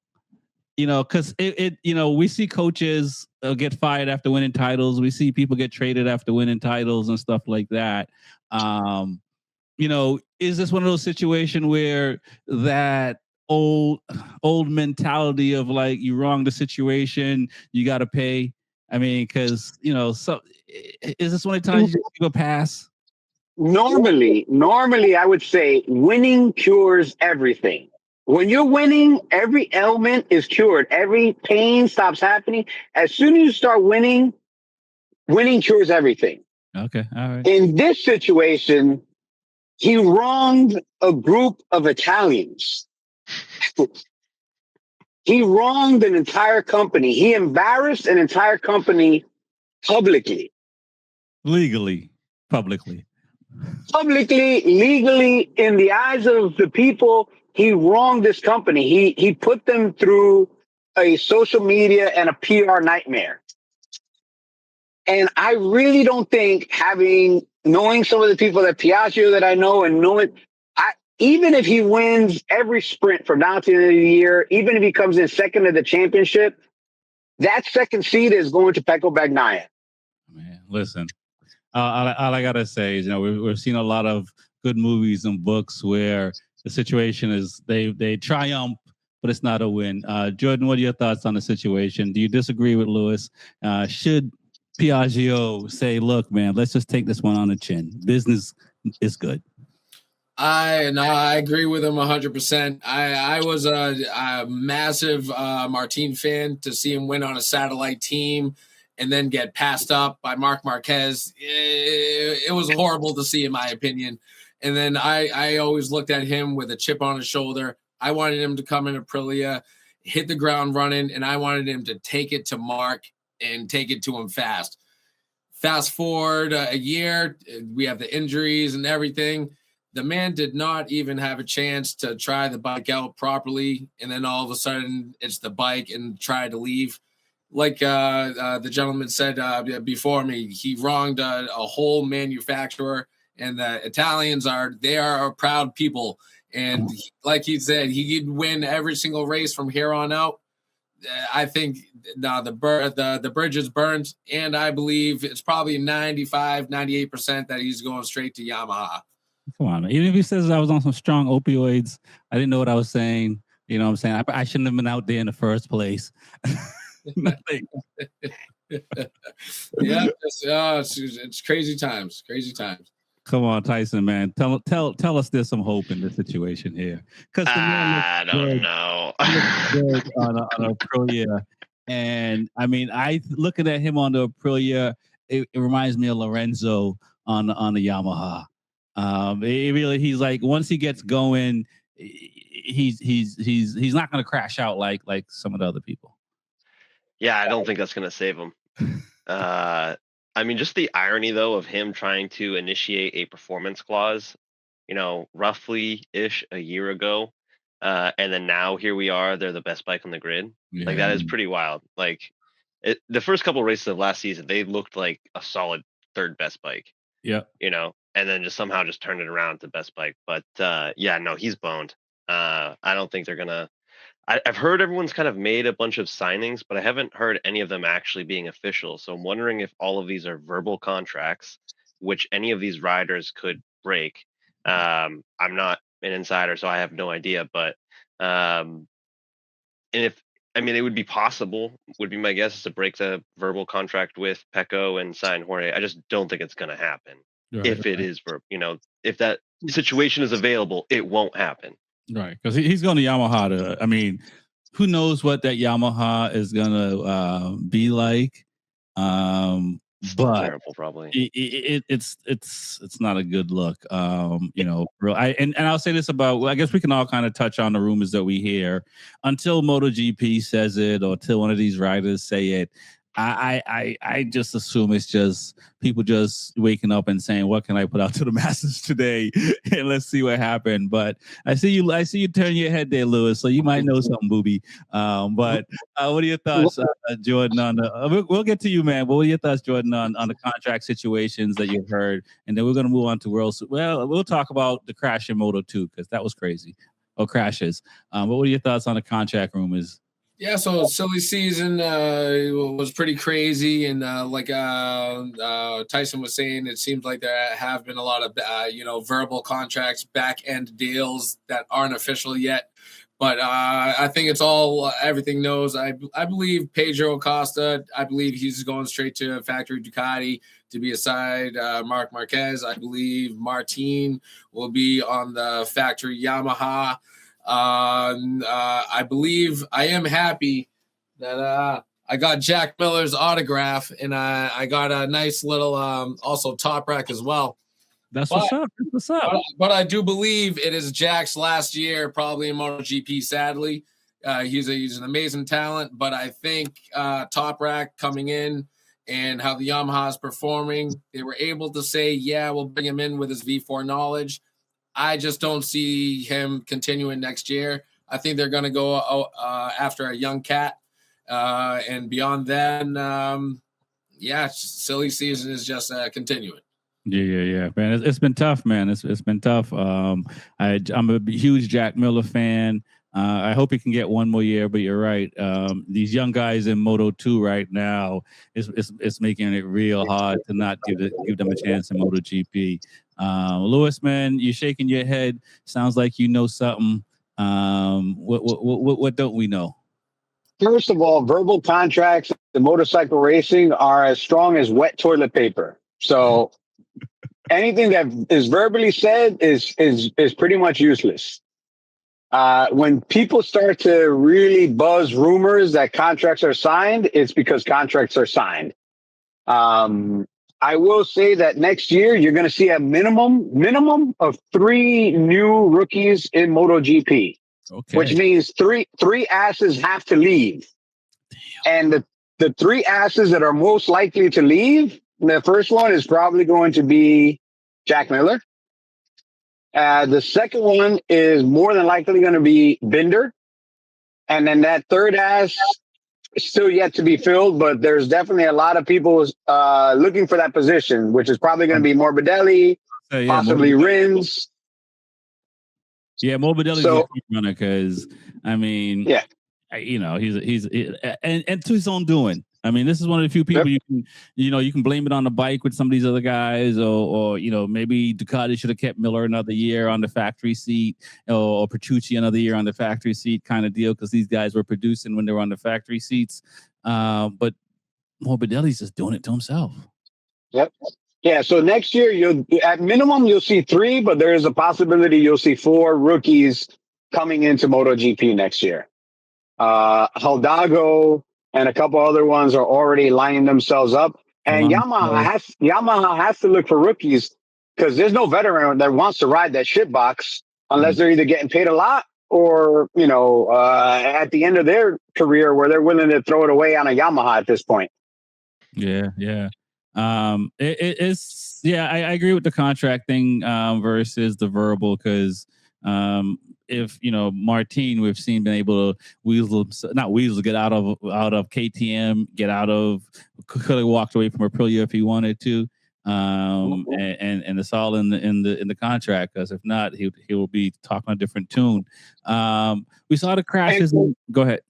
[SPEAKER 2] because we see coaches get fired after winning titles. We see people get traded after winning titles and stuff like that. Is this one of those situations where that old mentality of like, you wrong the situation, you got to pay? I mean, because so is this one of the times you just give a pass?
[SPEAKER 5] Normally, I would say winning cures everything. When you're winning, every ailment is cured. Every pain stops happening. As soon as you start winning cures everything.
[SPEAKER 2] Okay, all right.
[SPEAKER 5] In this situation, he wronged a group of Italians. He wronged an entire company. He embarrassed an entire company publicly.
[SPEAKER 2] Legally, publicly,
[SPEAKER 5] legally, in the eyes of the people, he wronged this company. He put them through a social media and a PR nightmare. And I really don't think, knowing some of the people at Piaggio that I know, and even if he wins every sprint from now to the end of the year, even if he comes in second of the championship, that second seat is going to Pecco Bagnaia.
[SPEAKER 2] Man, listen, all I gotta say is, we've seen a lot of good movies and books where the situation is they triumph, but it's not a win. Jordan, what are your thoughts on the situation? Do you disagree with Lewis? Should Piaggio say, look, man, let's just take this one on the chin? Business is good.
[SPEAKER 4] I agree with him 100%. I was a massive Martin fan. To see him win on a satellite team and then get passed up by Marc Marquez, it was horrible to see, in my opinion. And then I always looked at him with a chip on his shoulder. I wanted him to come in Aprilia, hit the ground running, and I wanted him to take it to Marc and take it to him fast. Fast forward a year, we have the injuries and everything. The man did not even have a chance to try the bike out properly, and then all of a sudden it's the bike and try to leave. Like the gentleman said before me, he wronged a whole manufacturer, and the Italians are a proud people. And like he said, he could win every single race from here on out. I think the bridge is burned, and I believe it's probably 95, 98% that he's going straight to Yamaha.
[SPEAKER 2] Come on, even if he says I was on some strong opioids, I didn't know what I was saying. You know what I'm saying? I shouldn't have been out there in the first place.
[SPEAKER 4] Yeah, it's crazy times. Crazy times.
[SPEAKER 2] Come on, Tyson, man. Tell us there's some hope in this situation here. Because
[SPEAKER 3] I don't know.
[SPEAKER 2] on Aprilia, and I mean, looking at him on the Aprilia, it reminds me of Lorenzo on the Yamaha. He's like, once he gets going, he's not going to crash out like some of the other people.
[SPEAKER 3] Yeah, I don't think that's going to save him. I mean, just the irony, though, of him trying to initiate a performance clause, roughly-ish a year ago. And then now here we are, they're the best bike on the grid. Yeah. Like, that is pretty wild. Like, the first couple of races of last season, they looked like a solid third best bike.
[SPEAKER 2] Yeah.
[SPEAKER 3] And then just somehow just turned it around to best bike. But, yeah, no, he's boned. I don't think they're going to... I've heard everyone's kind of made a bunch of signings, but I haven't heard any of them actually being official. So I'm wondering if all of these are verbal contracts, which any of these riders could break. I'm not an insider, so I have no idea. But and it would be possible, would be my guess, is to break the verbal contract with Pecco and sign Jorge. I just don't think it's going to happen. Right, if it is, if that situation is available, it won't happen.
[SPEAKER 2] Right, because he's going to Yamaha. Who knows what that Yamaha is going to be like? But
[SPEAKER 3] terrible, probably.
[SPEAKER 2] It's not a good look. And I'll say this about. I guess we can all kind of touch on the rumors that we hear. Until MotoGP says it, or until one of these riders say it, I just assume it's just people just waking up and saying, "What can I put out to the masses today?" and let's see what happened. But I see you turn your head there, Lewis. So you might know something, booby. But what are your thoughts, Jordan? On the we'll get to you, man. But what are your thoughts, Jordan, on the contract situations that you've heard? And then we're going to move on to we'll talk about the crash in Moto 2 because that was crazy. Or crashes. But what are your thoughts on the contract rumors?
[SPEAKER 4] Yeah, so silly season was pretty crazy, and like Tyson was saying, it seems like there have been a lot of verbal contracts, back end deals that aren't official yet. But I think it's all everything knows. I believe Pedro Acosta. I believe he's going straight to factory Ducati to be aside Marc Marquez. I believe Martin will be on the factory Yamaha. I believe I am happy that I got Jack Miller's autograph, and I got a nice little also top rack as well.
[SPEAKER 2] What's up. That's what's up.
[SPEAKER 4] But I do believe it is Jack's last year, probably in MotoGP. Sadly, he's an amazing talent, but I think Top Rack coming in and how the Yamaha is performing, they were able to say, yeah, we'll bring him in with his V4 knowledge. I just don't see him continuing next year. I think they're going to go after a young cat, and beyond then, silly season is just continuing.
[SPEAKER 2] Yeah, man. It's been tough, man. It's been tough. I'm a huge Jack Miller fan. I hope he can get one more year, but you're right. These young guys in Moto 2 right now, it's making it real hard to not give them a chance in MotoGP. Lewis, man, you're shaking your head. Sounds like you know something. What don't we know?
[SPEAKER 5] First of all, verbal contracts in motorcycle racing are as strong as wet toilet paper. So anything that is verbally said is pretty much useless. When people start to really buzz rumors that contracts are signed, it's because contracts are signed. I will say that next year you're going to see a minimum of 3 new rookies in MotoGP, which means three asses have to leave. Damn. And the 3 asses that are most likely to leave, the first one is probably going to be Jack Miller. The second one is more than likely going to be Binder. And then that third ass is still yet to be filled, but there's definitely a lot of people looking for that position, which is probably going to be Morbidelli, possibly Rins.
[SPEAKER 2] Yeah, Morbidelli's a front runner because, I mean, he's and to his own doing. I mean, this is one of the few people you can blame it on the bike with some of these other guys, or maybe Ducati should have kept Miller another year on the factory seat, or Petrucci another year on the factory seat kind of deal, because these guys were producing when they were on the factory seats. But Morbidelli's just doing it to himself.
[SPEAKER 5] Yep. Yeah. So next year, at minimum you'll see 3, but there is a possibility you'll see 4 rookies coming into MotoGP next year. Hidalgo and a couple other ones are already lining themselves up. And Yamaha has to look for rookies because there's no veteran that wants to ride that shit box unless they're either getting paid a lot or, at the end of their career where they're willing to throw it away on a Yamaha at this point.
[SPEAKER 2] Yeah. I agree with the contract thing versus the verbal, because if Martin, we've seen been able to get out of KTM, could have walked away from Aprilia if he wanted to, and it's all in the contract, because if not, he will be talking a different tune. We saw the crashes. Go ahead.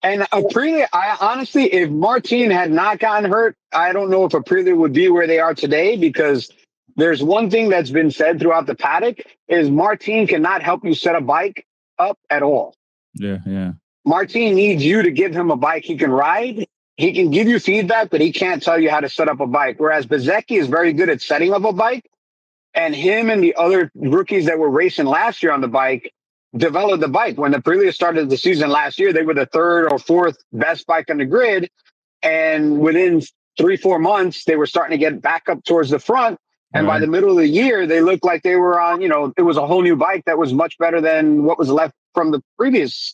[SPEAKER 5] And Aprilia, I honestly, if Martin had not gotten hurt, I don't know if Aprilia would be where they are today, because there's one thing that's been said throughout the paddock is Martin cannot help you set a bike up at all.
[SPEAKER 2] Yeah.
[SPEAKER 5] Martin needs you to give him a bike he can ride. He can give you feedback, but he can't tell you how to set up a bike. Whereas Bezzecchi is very good at setting up a bike. And him and the other rookies that were racing last year on the bike developed the bike. When Aprilia started the season last year, they were the 3rd or 4th best bike on the grid. And within 3-4 months, they were starting to get back up towards the front. And by the middle of the year, they looked like they were on, it was a whole new bike that was much better than what was left from the previous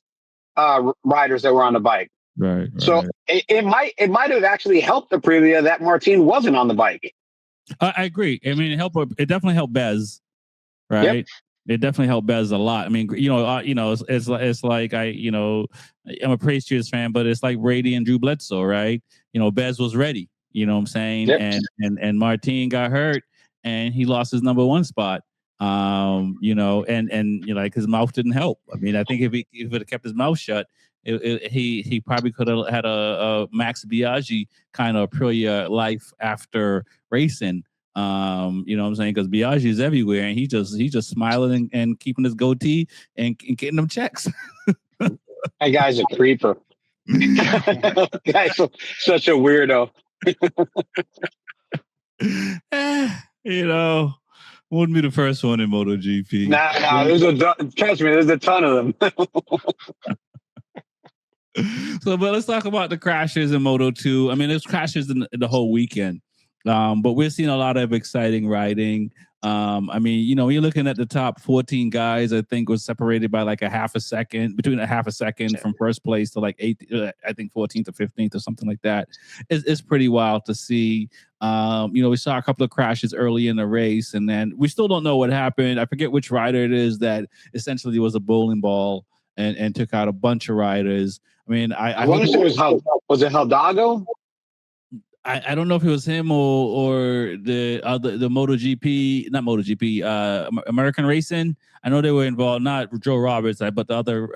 [SPEAKER 5] riders that were on the bike.
[SPEAKER 2] Right.
[SPEAKER 5] So it might have actually helped Aprilia that Martin wasn't on the bike.
[SPEAKER 2] I agree. I mean, it definitely helped Bez, right?
[SPEAKER 5] Yep.
[SPEAKER 2] It definitely helped Bez a lot. I mean, it's like I'm a Patriots fan, but it's like Brady and Drew Bledsoe, right? Bez was ready. You know what I'm saying?
[SPEAKER 5] Yep.
[SPEAKER 2] And Martin got hurt, and he lost his number one spot. And like his mouth didn't help. I mean, I think if he had kept his mouth shut, he probably could have had a Max Biaggi kind of Aprilia life after racing. You know what I'm saying? Because Biaggi is everywhere, and he's just smiling and keeping his goatee and getting them checks.
[SPEAKER 5] That guy's a creeper. Guy's such a weirdo.
[SPEAKER 2] Wouldn't be the first one in MotoGP.
[SPEAKER 5] Nah, trust me, there's a ton of them.
[SPEAKER 2] But let's talk about the crashes in Moto 2. I mean, there's crashes in the whole weekend. But we're seeing a lot of exciting riding. I mean, you're looking at the top 14 guys, I think was separated by like between a half a second from first place to like 8th, I think 14th or 15th or something like that. It's pretty wild to see. We saw a couple of crashes early in the race, and then we still don't know what happened. I forget which rider it is that essentially was a bowling ball and took out a bunch of riders. I mean, I
[SPEAKER 5] want to say was it Hidalgo?
[SPEAKER 2] I don't know if it was him or the MotoGP, not MotoGP, American Racing. I know they were involved, not Joe Roberts, but the other.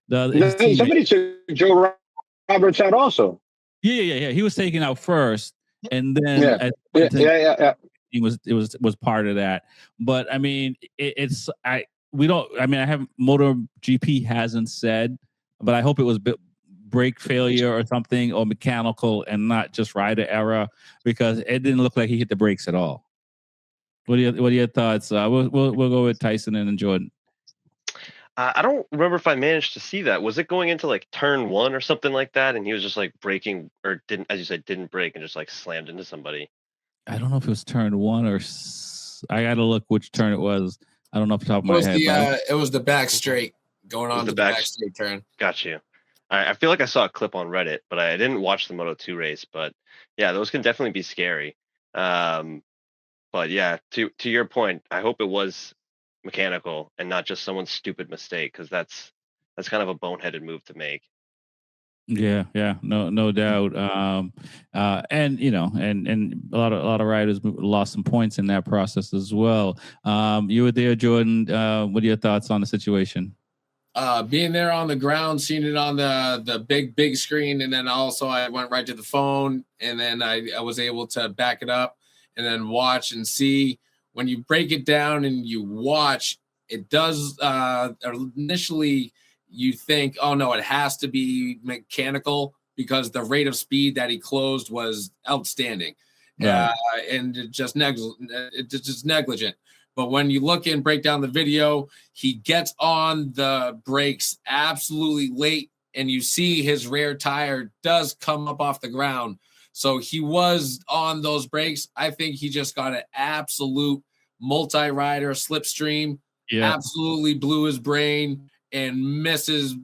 [SPEAKER 5] Somebody took Joe Roberts out also.
[SPEAKER 2] Yeah. He was taken out first, and then
[SPEAKER 5] yeah.
[SPEAKER 2] He was part of that. But I mean, I have MotoGP hasn't said, but I hope it was brake failure or something, or mechanical and not just rider error, because it didn't look like he hit the brakes at all. What are your thoughts? We'll go with Tyson and then Jordan.
[SPEAKER 3] I don't remember if I managed to see that. Was it going into like turn 1 or something like that, and he was just like braking, or didn't, as you said, didn't brake and just like slammed into somebody?
[SPEAKER 2] I don't know if it was turn 1 or I got to look which turn it was. I don't know off the top of my head.
[SPEAKER 4] It was the back straight going on to the back straight turn.
[SPEAKER 3] Got you. I feel like I saw a clip on Reddit, but I didn't watch the Moto 2 race. But yeah, those can definitely be scary. But yeah, to your point, I hope it was mechanical and not just someone's stupid mistake, because that's kind of a boneheaded move to make.
[SPEAKER 2] Yeah, no doubt. And a lot of riders lost some points in that process as well. You were there, Jordan. What are your thoughts on the situation?
[SPEAKER 4] Being there on the ground, seeing it on the big screen, and then also I went right to the phone, and then I was able to back it up and then watch and see. When you break it down and you watch, it does initially you think, oh no, it has to be mechanical, because the rate of speed that he closed was outstanding.
[SPEAKER 2] Right.
[SPEAKER 4] And just negligent. But when you look and break down the video, he gets on the brakes absolutely late, and you see his rear tire does come up off the ground. So he was on those brakes. I think he just got an absolute multi-rider slipstream. Yeah. Absolutely blew his brain and misses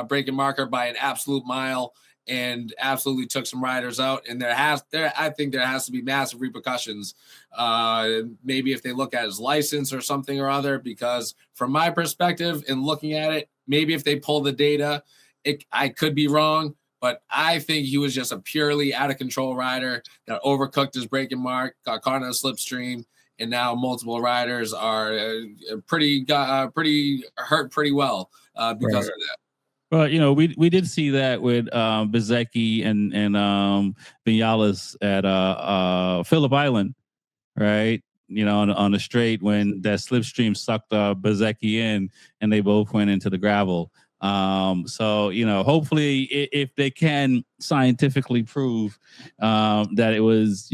[SPEAKER 4] braking marker by an absolute mile, and absolutely took some riders out. And I think there has to be massive repercussions. Maybe if they look at his license or something or other, because from my perspective in looking at it, maybe if they pull the data, I could be wrong, but I think he was just a purely out of control rider that overcooked his braking mark, got caught in a slipstream, and now multiple riders are pretty hurt pretty well because of that.
[SPEAKER 2] Well, we did see that with Bezzecchi and Vinales at Phillip Island, right? On the straight, when that slipstream sucked Bezzecchi in, and they both went into the gravel. So hopefully, if they can scientifically prove that it was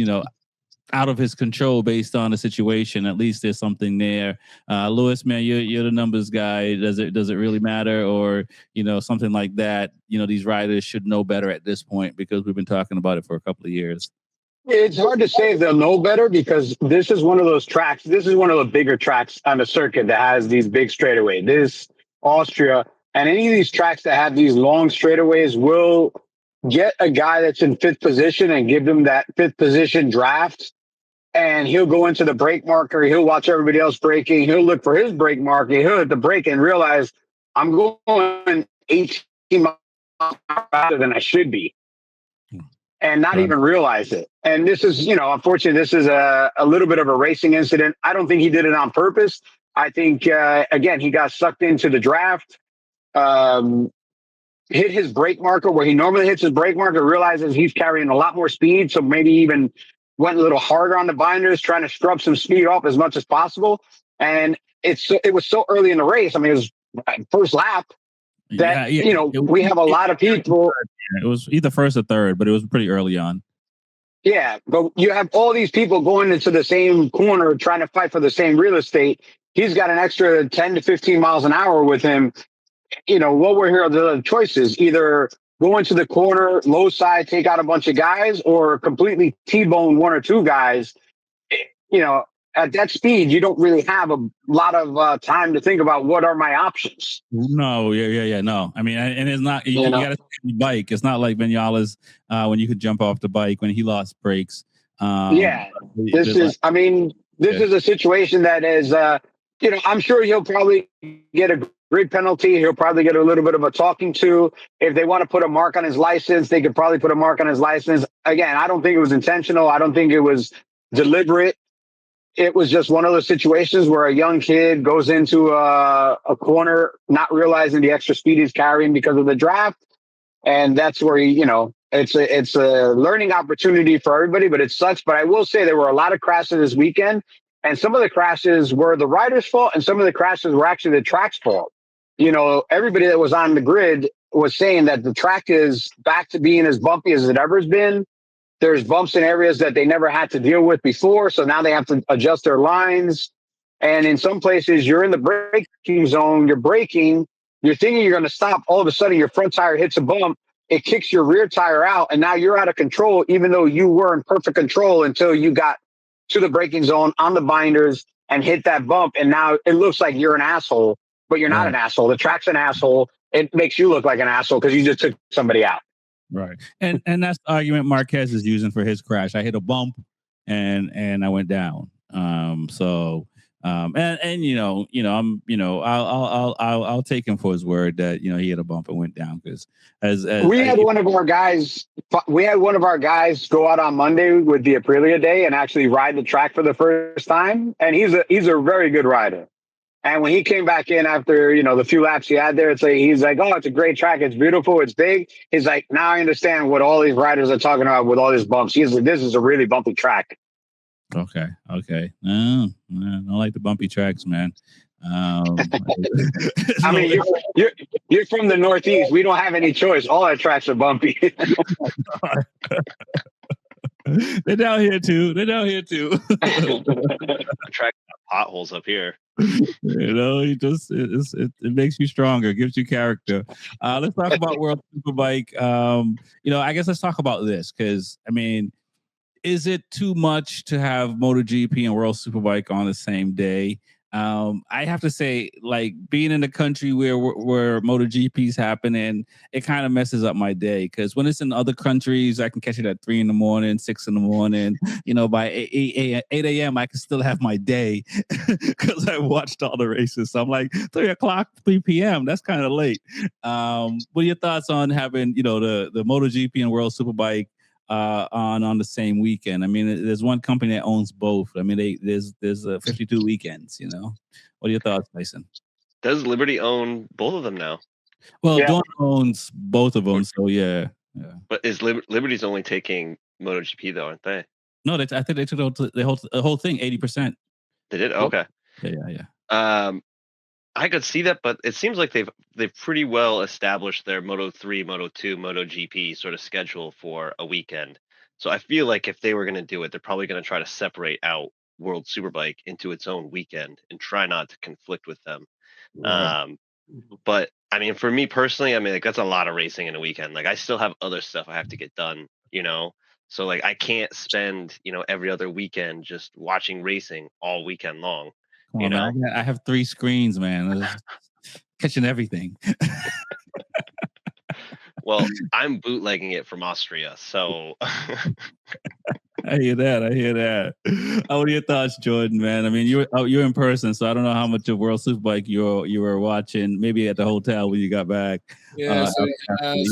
[SPEAKER 2] out of his control based on the situation, at least there's something there. Lewis, man, you're the numbers guy. Does it really matter, or something like that? These riders should know better at this point, because we've been talking about it for a couple of years.
[SPEAKER 5] It's hard to say if they'll know better, because this is one of those tracks. This is one of the bigger tracks on the circuit that has these big straightaways. This Austria And any of these tracks that have these long straightaways will get a guy that's in fifth position and give them that fifth position draft. And he'll go into the brake marker. He'll watch everybody else braking. He'll look for his brake marker. He'll hit the brake and realize I'm going 18 miles faster than I should be, and not even realize it. And this is, unfortunately, this is a little bit of a racing incident. I don't think he did it on purpose. I think, again, he got sucked into the draft, hit his brake marker where he normally hits his brake marker, realizes he's carrying a lot more speed. So maybe even went a little harder on the binders, trying to scrub some speed off as much as possible. And it was so early in the race. I mean, it was first lap that, we have a lot of people.
[SPEAKER 2] It was either first or third, but it was pretty early on.
[SPEAKER 5] Yeah, but you have all these people going into the same corner trying to fight for the same real estate. He's got an extra 10 to 15 miles an hour with him. What were here are the choices? Either go into the corner, low side, take out a bunch of guys, or completely T-bone one or two guys. At that speed, you don't really have a lot of time to think about what are my options.
[SPEAKER 2] No, no. I mean, and it's not, you got to the bike. It's not like Vinales when you could jump off the bike when he lost brakes.
[SPEAKER 5] This is a situation that is, I'm sure he'll probably get a grid penalty. He'll probably get a little bit of a talking to. If they want to put a mark on his license, they could probably put a mark on his license. Again, I don't think it was intentional. I don't think it was deliberate. It was just one of those situations where a young kid goes into a corner, not realizing the extra speed he's carrying because of the draft. And that's where it's a learning opportunity for everybody, but it sucks. But I will say there were a lot of crashes this weekend, and some of the crashes were the rider's fault, and some of the crashes were actually the track's fault. Everybody that was on the grid was saying that the track is back to being as bumpy as it ever has been. There's bumps in areas that they never had to deal with before, so now they have to adjust their lines. And in some places, you're in the braking zone, you're braking, you're thinking you're going to stop. All of a sudden, your front tire hits a bump. It kicks your rear tire out, and now you're out of control, even though you were in perfect control until you got to the braking zone on the binders and hit that bump. And now it looks like you're an asshole, but you're not an asshole. The track's an asshole. It makes you look like an asshole because you just took somebody out.
[SPEAKER 2] Right. And that's the argument Marquez is using for his crash. I hit a bump and I went down. I'll take him for his word that, he hit a bump and went down because we had one of our guys go out on Monday with the Aprilia Day and actually ride the track for the first time. And he's a very good rider. And when he came back in after, the few laps he had there, he's like, oh, it's a great track. It's beautiful. It's big. He's like, now I understand what all these riders are talking about with all these bumps. He's like, this is a really bumpy track. Okay. No, I like the bumpy tracks, man.
[SPEAKER 5] I mean, you're from the Northeast. We don't have any choice. All our tracks are bumpy.
[SPEAKER 2] They're down here too.
[SPEAKER 3] Track potholes up here.
[SPEAKER 2] It makes you stronger, gives you character. Let's talk about World Superbike. I guess let's talk about this because is it too much to have MotoGP and World Superbike on the same day? I have to say, like, being in a country where MotoGP is happening, it kind of messes up my day because when it's in other countries, I can catch it at 3 a.m, 6 a.m. By 8 a.m, I can still have my day because I watched all the races. So I'm like 3 p.m. That's kind of late. What are your thoughts on having the MotoGP and World Superbike on the same weekend? There's one company that owns both. There's 52 weekends. What are your thoughts, Mason?
[SPEAKER 3] Does Liberty own both of them now?
[SPEAKER 2] Well, Dawn owns both of them, so yeah.
[SPEAKER 3] But is Liberty's only taking MotoGP though, aren't they?
[SPEAKER 2] No, I think they took the whole thing 80%.
[SPEAKER 3] They did. Okay.
[SPEAKER 2] Yeah.
[SPEAKER 3] I could see that, but it seems like they've pretty well established their Moto3, Moto2, MotoGP sort of schedule for a weekend. So I feel like if they were going to do it, they're probably going to try to separate out World Superbike into its own weekend and try not to conflict with them. Right. But for me personally, that's a lot of racing in a weekend. Like I still have other stuff I have to get done, So like I can't spend, every other weekend just watching racing all weekend long.
[SPEAKER 2] I have 3 screens, man. catching everything.
[SPEAKER 3] Well, I'm bootlegging it from Austria, so
[SPEAKER 2] I hear that. What are your thoughts, Jordan, man? I mean, you're in person, so I don't know how much of World Superbike you were watching. Maybe at the hotel when you got back.
[SPEAKER 4] Yeah, so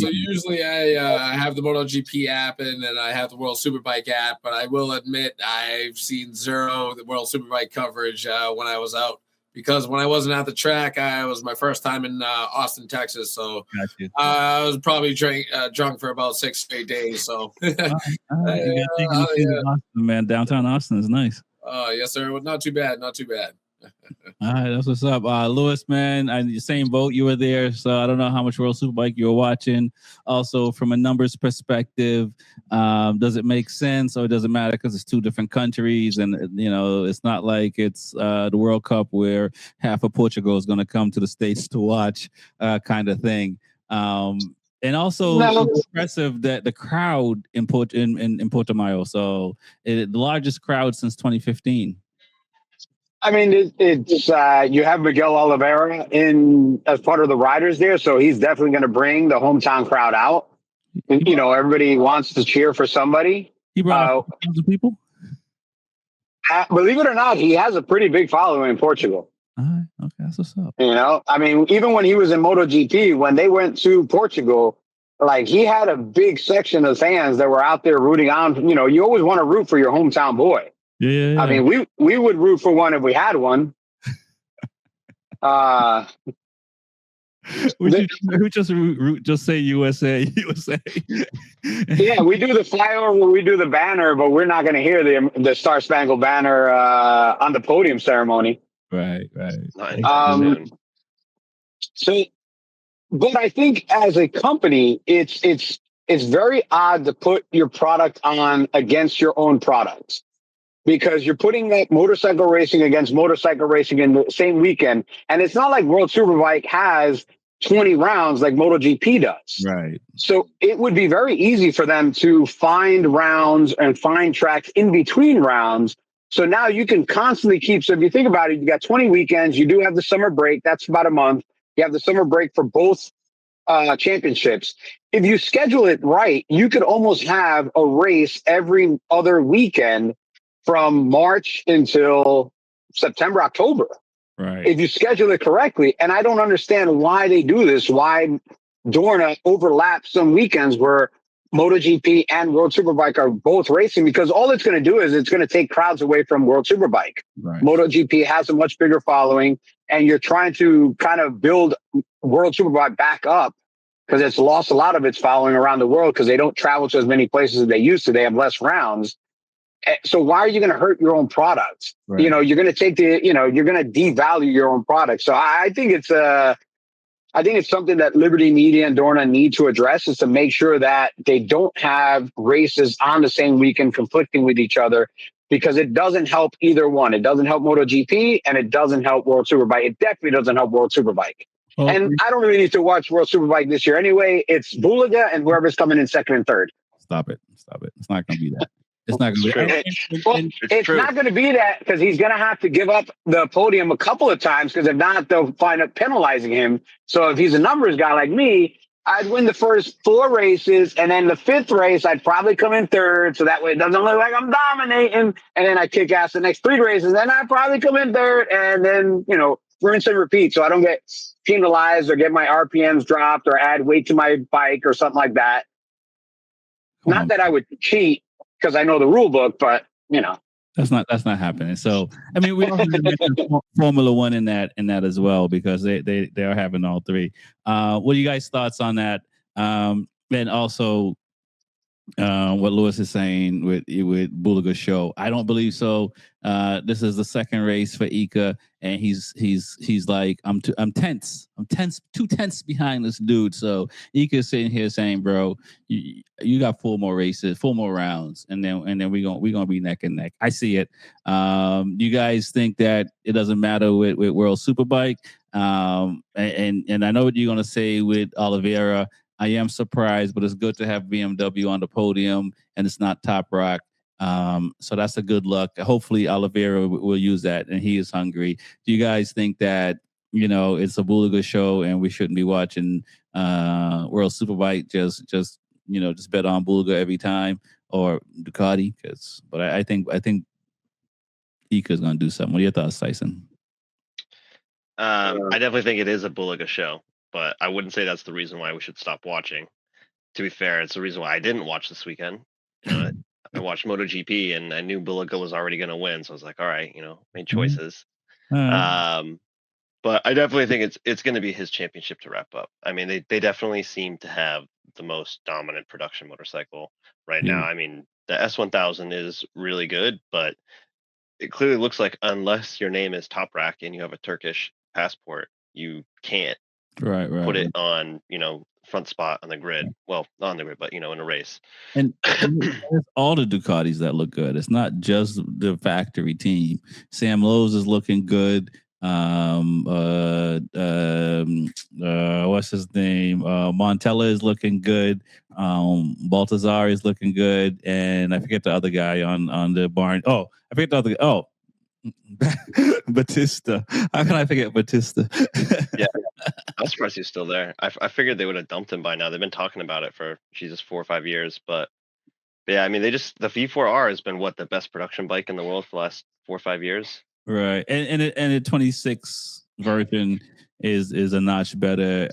[SPEAKER 4] usually I have the MotoGP app and then I have the World Superbike app, but I will admit I've seen zero the World Superbike coverage when I was out, because when I wasn't at the track, I was my first time in Austin, Texas. So I was probably drunk for about 6 straight days. So
[SPEAKER 2] Austin, man, downtown Austin is nice.
[SPEAKER 4] Yes, sir. Not too bad.
[SPEAKER 2] All right, that's what's up. Lewis, man, the same boat, you were there, so I don't know how much World Superbike you were watching. Also, from a numbers perspective, does it make sense or does it matter because it's two different countries? And, it's not like it's the World Cup where half of Portugal is going to come to the States to watch kind of thing. And also, it's impressive that the crowd in Portimao, so the largest crowd since 2015.
[SPEAKER 5] I mean, it's you have Miguel Oliveira as part of the riders there, so he's definitely going to bring the hometown crowd out. And, everybody wants to cheer for somebody.
[SPEAKER 2] He brought 1,000 people.
[SPEAKER 5] Believe it or not, he has a pretty big following in Portugal.
[SPEAKER 2] Okay, that's what's up.
[SPEAKER 5] I mean, even when he was in MotoGP, when they went to Portugal, like he had a big section of fans that were out there rooting on. You always want to root for your hometown boy.
[SPEAKER 2] Yeah.
[SPEAKER 5] I mean, we would root for one if we had one.
[SPEAKER 2] We just say USA.
[SPEAKER 5] Yeah, we do the flyover, we do the banner, but we're not going to hear the Star Spangled Banner on the podium ceremony.
[SPEAKER 2] Right.
[SPEAKER 5] So, but I think as a company, it's very odd to put your product on against your own products, because you're putting that motorcycle racing against motorcycle racing in the same weekend. And it's not like World Superbike has 20 rounds like MotoGP does.
[SPEAKER 2] Right.
[SPEAKER 5] So it would be very easy for them to find rounds and find tracks in between rounds. So now you can constantly so if you think about it, you got 20 weekends, you do have the summer break. That's about a month. You have the summer break for both championships. If you schedule it right, you could almost have a race every other weekend from March until September, October.
[SPEAKER 2] Right.
[SPEAKER 5] If you schedule it correctly. And I don't understand why they do this, why Dorna overlaps some weekends where MotoGP and World Superbike are both racing, because all it's going to do is it's going to take crowds away from World Superbike.
[SPEAKER 2] Right.
[SPEAKER 5] MotoGP has a much bigger following, and you're trying to kind of build World Superbike back up because it's lost a lot of its following around the world because they don't travel to as many places as they used to. They have less rounds. So why are you going to hurt your own product?
[SPEAKER 2] Right.
[SPEAKER 5] You're going to you're going to devalue your own product. So I think it's something that Liberty Media and Dorna need to address, is to make sure that they don't have races on the same weekend conflicting with each other, because it doesn't help either one. It doesn't help MotoGP and it doesn't help World Superbike. It definitely doesn't help World Superbike.
[SPEAKER 2] Well,
[SPEAKER 5] and I don't really need to watch World Superbike this year anyway. It's Bulaga and whoever's coming in second and third.
[SPEAKER 2] Stop it. It's not going to be that. It's not going to be.
[SPEAKER 5] It's not going to be that, because he's going to have to give up the podium a couple of times, because if not, they'll find out penalizing him. So if he's a numbers guy like me, I'd win the first 4 races, and then the 5th race, I'd probably come in third. So that way it doesn't look like I'm dominating. And then I kick ass the next 3 races. Then I'd probably come in third, and then, rinse and repeat. So I don't get penalized or get my RPMs dropped or add weight to my bike or something like that. Not that I would cheat, because I know the rule book, but
[SPEAKER 2] that's not happening. So I mean, we also mentioned Formula One in that as well, because they are having all 3. What are you guys' thoughts on that? And also what Lewis is saying with Bulaga's show. I don't believe so. This is the second race for Ika, and he's like, I'm tense. I'm tense, 2 tenths behind this dude. So Ika's sitting here saying, bro, you got 4 more races, 4 more rounds, and then we're gonna be neck and neck. I see it. You guys think that it doesn't matter with World Superbike? And I know what you're gonna say with Oliveira. I am surprised, but it's good to have BMW on the podium, and it's not Top Rock. So that's a good luck. Hopefully Oliveira will use that, and he is hungry. Do you guys think that it's a Bulaga show and we shouldn't be watching World Superbike. Just bet on Bulaga every time or Ducati. But I think Ika's gonna do something. What are your thoughts, Tyson?
[SPEAKER 3] I definitely think it is a Bulaga show, but I wouldn't say that's the reason why we should stop watching. To be fair, it's the reason why I didn't watch this weekend. I watched MotoGP and I knew Bulaga was already going to win, so I was like, all right, made choices. But I definitely think it's going to be his championship to wrap up. I mean, they definitely seem to have the most dominant production motorcycle right now. I mean, the S1000 is really good, but it clearly looks like unless your name is Toprak and you have a Turkish passport, you can't put it on, front spot on the grid. Well, not on the grid, but in a race.
[SPEAKER 2] And it's all the Ducatis that look good. It's not just the factory team. Sam Lowe's is looking good. What's his name? Montella is looking good. Baltazar is looking good, and I forget the other guy on the barn. Oh, I forget the other. Oh, Batista. How can I forget Batista?
[SPEAKER 3] Yeah, I'm surprised he's still there. I figured they would have dumped him by now. They've been talking about it for 4 or 5 years, but yeah, I mean, the V4R has been the best production bike in the world for the last 4 or 5 years.
[SPEAKER 2] Right, and the 26 version is a notch better.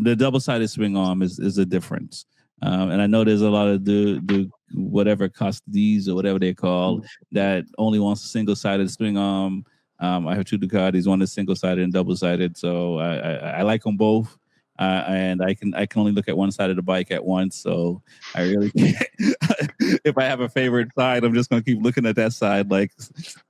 [SPEAKER 2] The double sided swing arm is a difference. And I know there's a lot of the whatever Costies or whatever they're called that only wants a single sided swing arm. I have two Ducatis, one is single sided and double sided, so I like them both. And I can only look at one side of the bike at once, so I really can't. If I have a favorite side, I'm just going to keep looking at that side like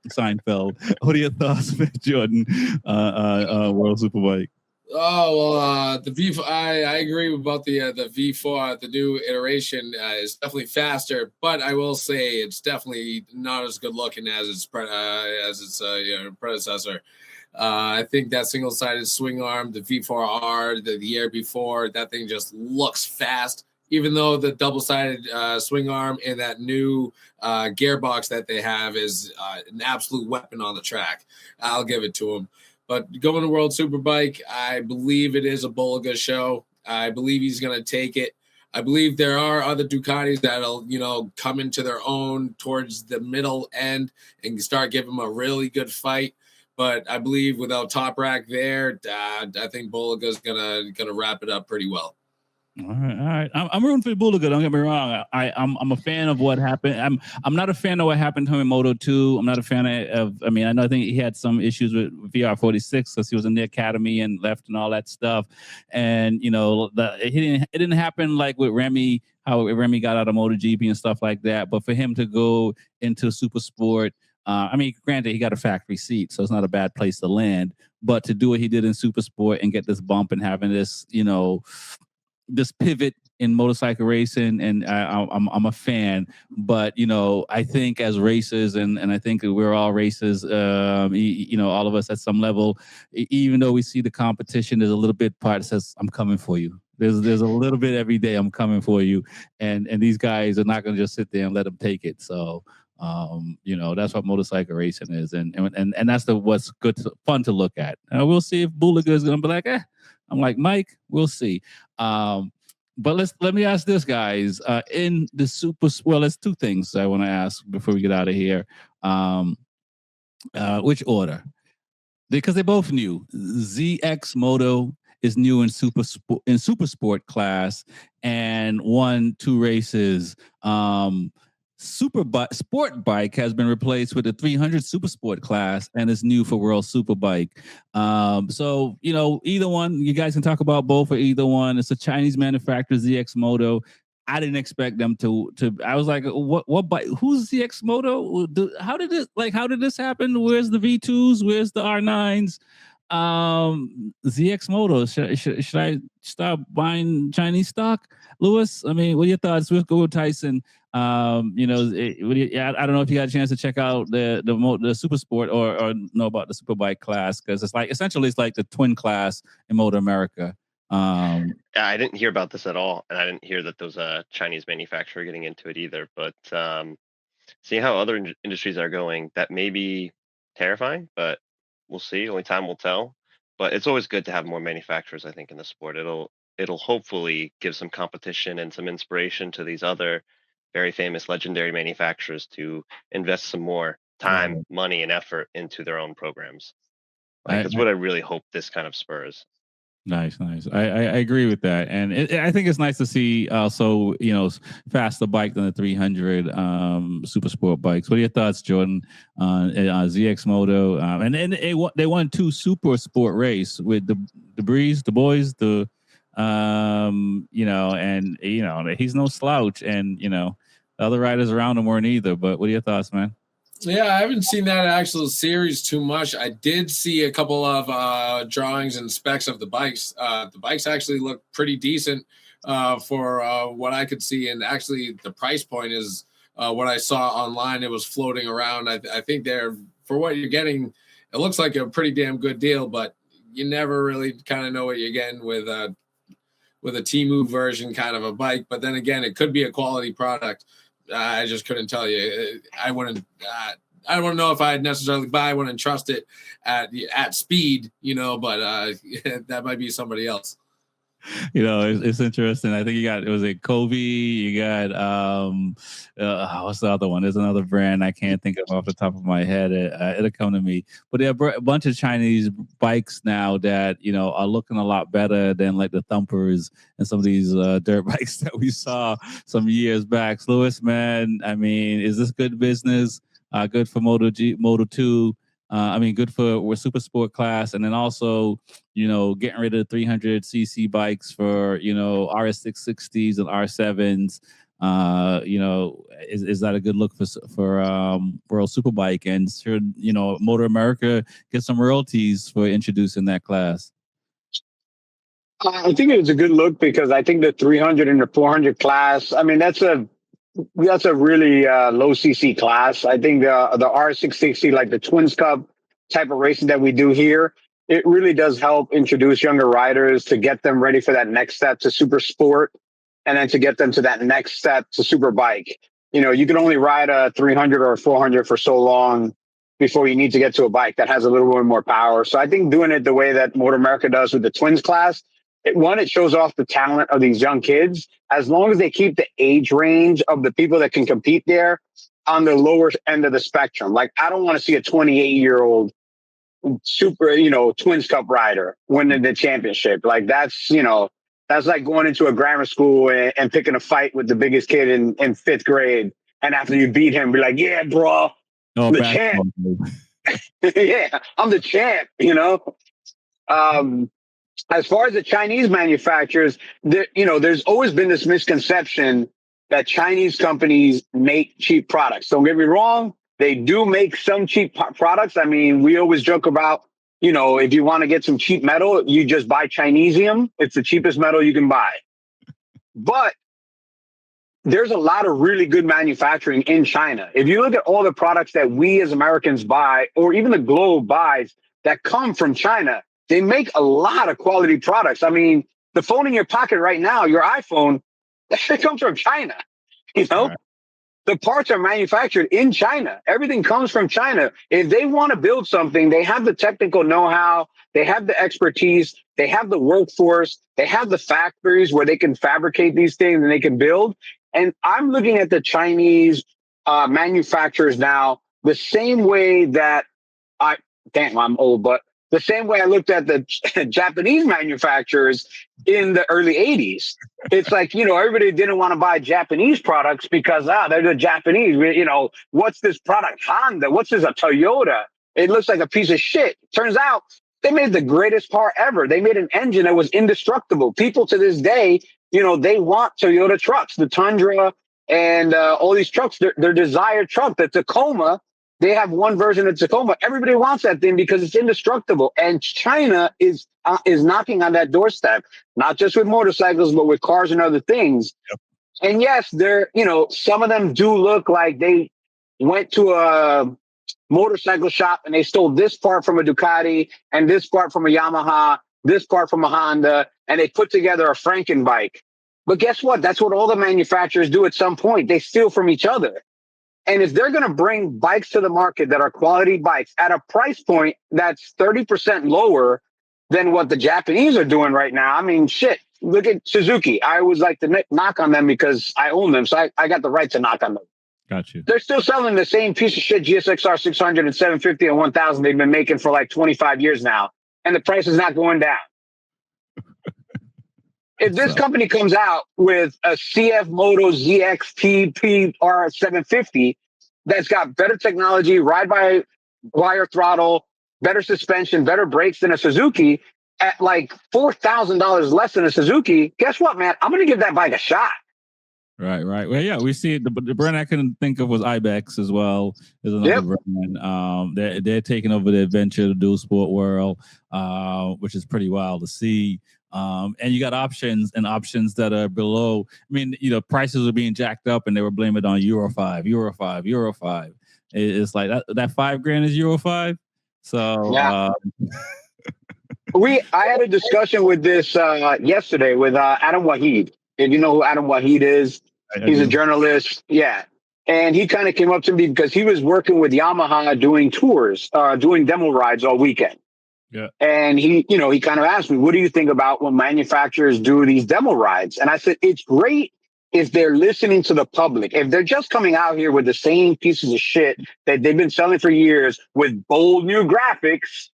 [SPEAKER 2] Seinfeld. What are your thoughts, Jordan? World Superbike.
[SPEAKER 4] Oh well, the V4. I agree about the V4. The new iteration is definitely faster, but I will say it's definitely not as good looking as its predecessor. I think that single-sided swing arm, the V4R, the year before, that thing just looks fast. Even though the double-sided swing arm and that new gearbox that they have is an absolute weapon on the track, I'll give it to them. But going to World Superbike, I believe it is a Bulaga show. I believe he's going to take it. I believe there are other Ducatis that'll, come into their own towards the middle end and start giving them a really good fight. But I believe without Toprak there, I think Bulaga's gonna wrap it up pretty well.
[SPEAKER 2] All right. I'm rooting for Bulaga. Don't get me wrong. I'm a fan of what happened. I'm not a fan of what happened to him in Moto 2. I'm not a fan of. I mean, I think he had some issues with VR46 because he was in the academy and left and all that stuff. And it didn't happen like with Remy, how Remy got out of MotoGP and stuff like that. But for him to go into super sport. I mean, granted, he got a factory seat, so it's not a bad place to land. But to do what he did in super sport and get this bump and having this, this pivot in motorcycle racing, and I'm a fan. But I think as racers, and I think we're all racers. All of us at some level, even though we see the competition, there's a little bit part that says, "I'm coming for you." There's a little bit every day, "I'm coming for you," and these guys are not going to just sit there and let them take it. So. That's what motorcycle racing is, and that's what's fun to look at. We'll see if Bulaga is going to be like, I'm like Mike. We'll see. But let me ask this, guys. In the there's two things I want to ask before we get out of here. Which order? Because they're both new. ZX Moto is new in super sport class and won 2 races. Sport bike has been replaced with the 300 super sport class and is new for World Superbike. So either one, you guys can talk about both or either one. It's a Chinese manufacturer, ZX Moto. I didn't expect them to. I was like, what bike? Who's ZX Moto? How did this happen? Where's the V2s? Where's the R9s? ZX Moto. Should I start buying Chinese stock, Lewis? I mean, what are your thoughts? We'll go with Tyson. I don't know if you got a chance to check out the super sport or know about the superbike class, because it's like the twin class in Moto America.
[SPEAKER 3] I didn't hear about this at all, and I didn't hear that there was a Chinese manufacturer getting into it either. But seeing how other industries are going, that may be terrifying, but we'll see. Only time will tell. But it's always good to have more manufacturers, I think, in the sport. It'll hopefully give some competition and some inspiration to these other very famous legendary manufacturers to invest some more time,
[SPEAKER 2] Right.
[SPEAKER 3] money, and effort into their own programs. Like,
[SPEAKER 2] I,
[SPEAKER 3] it's
[SPEAKER 2] I
[SPEAKER 3] what I really hope this kind of spurs.
[SPEAKER 2] Nice, nice. I agree with that, and I think it's nice to see also faster bike than the 300 super sport bikes. What are your thoughts, Jordan, on ZX Moto? And they won two super sport race with the Breeze, the boys, and he's no slouch, and the other riders around him weren't either. But what are your thoughts, man?
[SPEAKER 4] Yeah, I haven't seen that actual series too much. I did see a couple of drawings and specs of the bikes. The bikes actually look pretty decent for what I could see, and actually the price point is what I saw online. It was floating around. I think they're, for what you're getting, it looks like a pretty damn good deal, but you never really kind of know what you're getting with a Temu version kind of a bike. But then again, it could be a quality product. I just couldn't tell you. I wouldn't. I don't know if I'd necessarily buy one and trust it at speed, but that might be somebody else.
[SPEAKER 2] It's interesting. I think was it Kobe? You got what's the other one? There's another brand I can't think of off the top of my head. It'll come to me. But there are a bunch of Chinese bikes now that are looking a lot better than like the Thumpers and some of these dirt bikes that we saw some years back. Lewis, man, I mean, is this good business? Good for Moto2. Good for super sport class, and then also, getting rid of the 300cc bikes for, RS660s and R7s. Is that a good look for World Superbike? And should, Motor America get some royalties for introducing that class?
[SPEAKER 5] I think it's a good look because I think the 300 and the 400 class, I mean, that's a really low CC class. I think the R660, like the Twins Cup type of racing that we do here, it really does help introduce younger riders to get them ready for that next step to super sport, and then to get them to that next step to super bike. You can only ride a 300 or a 400 for so long before you need to get to a bike that has a little bit more power. So I think doing it the way that Motor America does with the Twins class, it shows off the talent of these young kids, as long as they keep the age range of the people that can compete there on the lower end of the spectrum. Like, I don't want to see a 28-year-old super, Twins Cup rider winning the championship. Like, that's like going into a grammar school and picking a fight with the biggest kid in fifth grade. And after you beat him, be like, yeah, bro, I'm the champ. Yeah, I'm the champ, As far as the Chinese manufacturers, there's always been this misconception that Chinese companies make cheap products. Don't get me wrong. They do make some cheap products. I mean, we always joke about, if you want to get some cheap metal, you just buy Chinesium. It's the cheapest metal you can buy. But there's a lot of really good manufacturing in China. If you look at all the products that we as Americans buy, or even the globe buys, that come from China, they make a lot of quality products. I mean, the phone in your pocket right now, your iPhone, that shit comes from China. Right. The parts are manufactured in China. Everything comes from China. If they want to build something, they have the technical know-how, they have the expertise, they have the workforce, they have the factories where they can fabricate these things and they can build. And I'm looking at the Chinese manufacturers now the same way that I'm old, but the same way I looked at the Japanese manufacturers in the early 80s. It's like, everybody didn't want to buy Japanese products because, they're the Japanese. What's this product? Honda. What's this? A Toyota. It looks like a piece of shit. Turns out they made the greatest car ever. They made an engine that was indestructible. People to this day, they want Toyota trucks, the Tundra and all these trucks, their desired truck, the Tacoma. They have one version of Tacoma. Everybody wants that thing because it's indestructible. And China is knocking on that doorstep, not just with motorcycles, but with cars and other things. Yep. And yes, some of them do look like they went to a motorcycle shop and they stole this part from a Ducati and this part from a Yamaha, this part from a Honda, and they put together a Franken bike. But guess what? That's what all the manufacturers do at some point. They steal from each other. And if they're going to bring bikes to the market that are quality bikes at a price point that's 30% lower than what the Japanese are doing right now. I mean, shit. Look at Suzuki. I always like to knock on them because I own them, so I got the right to knock on them.
[SPEAKER 2] Got you.
[SPEAKER 5] They're still selling the same piece of shit GSXR 600 and 750 and 1000 they've been making for like 25 years now, and the price is not going down. If this company comes out with a CF Moto ZXT PR 750 that's got better technology, ride-by-wire throttle, better suspension, better brakes than a Suzuki at like $4,000 less than a Suzuki, guess what, man? I'm going to give that bike a shot.
[SPEAKER 2] Right. Well, yeah, we see it. The brand I couldn't think of was Ibex as well. There's another brand. They're taking over the adventure, the dual sport world, which is pretty wild to see. And you got options that are below. I mean, prices are being jacked up, and they were blaming it on Euro 5. It's like that $5,000 is Euro 5. So
[SPEAKER 5] yeah. I had a discussion with this yesterday with Adam Waheed. If you know who Adam Waheed is, he's a journalist. Yeah. And he kind of came up to me because he was working with Yamaha doing tours, doing demo rides all weekend.
[SPEAKER 2] Yeah.
[SPEAKER 5] And he kind of asked me, what do you think about when manufacturers do these demo rides? And I said, it's great if they're listening to the public. If they're just coming out here with the same pieces of shit that they've been selling for years with bold new graphics,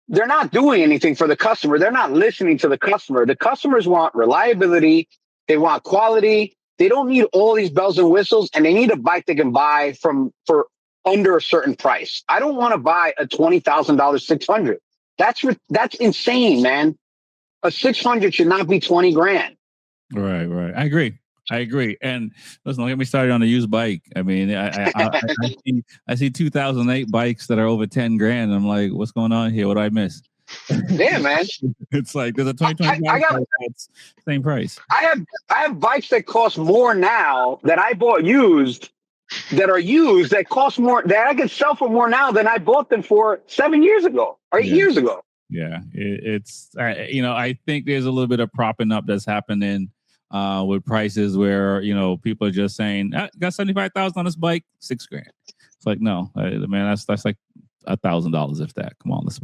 [SPEAKER 5] they're not doing anything for the customer. They're not listening to the customer. The customers want reliability. They want quality. They don't need all these bells and whistles, and they need a bike they can buy for under a certain price. I don't want to buy a $20,000 600. That's insane, man. A 600 should not be $20,000.
[SPEAKER 2] Right. I agree. And listen, don't get me started on a used bike. I mean, I see 2008 bikes that are over $10,000. I'm like, what's going on here? What did I miss?
[SPEAKER 5] Yeah, man.
[SPEAKER 2] It's like there's a 2025 same price.
[SPEAKER 5] I have bikes that cost more now that I bought used that cost more, that I can sell for more now than I bought them for 7 years ago or 8 years ago.
[SPEAKER 2] Yeah, it's I think there's a little bit of propping up that's happening with prices where people are just saying, got 75,000 on this bike, $6,000. It's like, no, man, that's like $1,000 if that. Come on, let's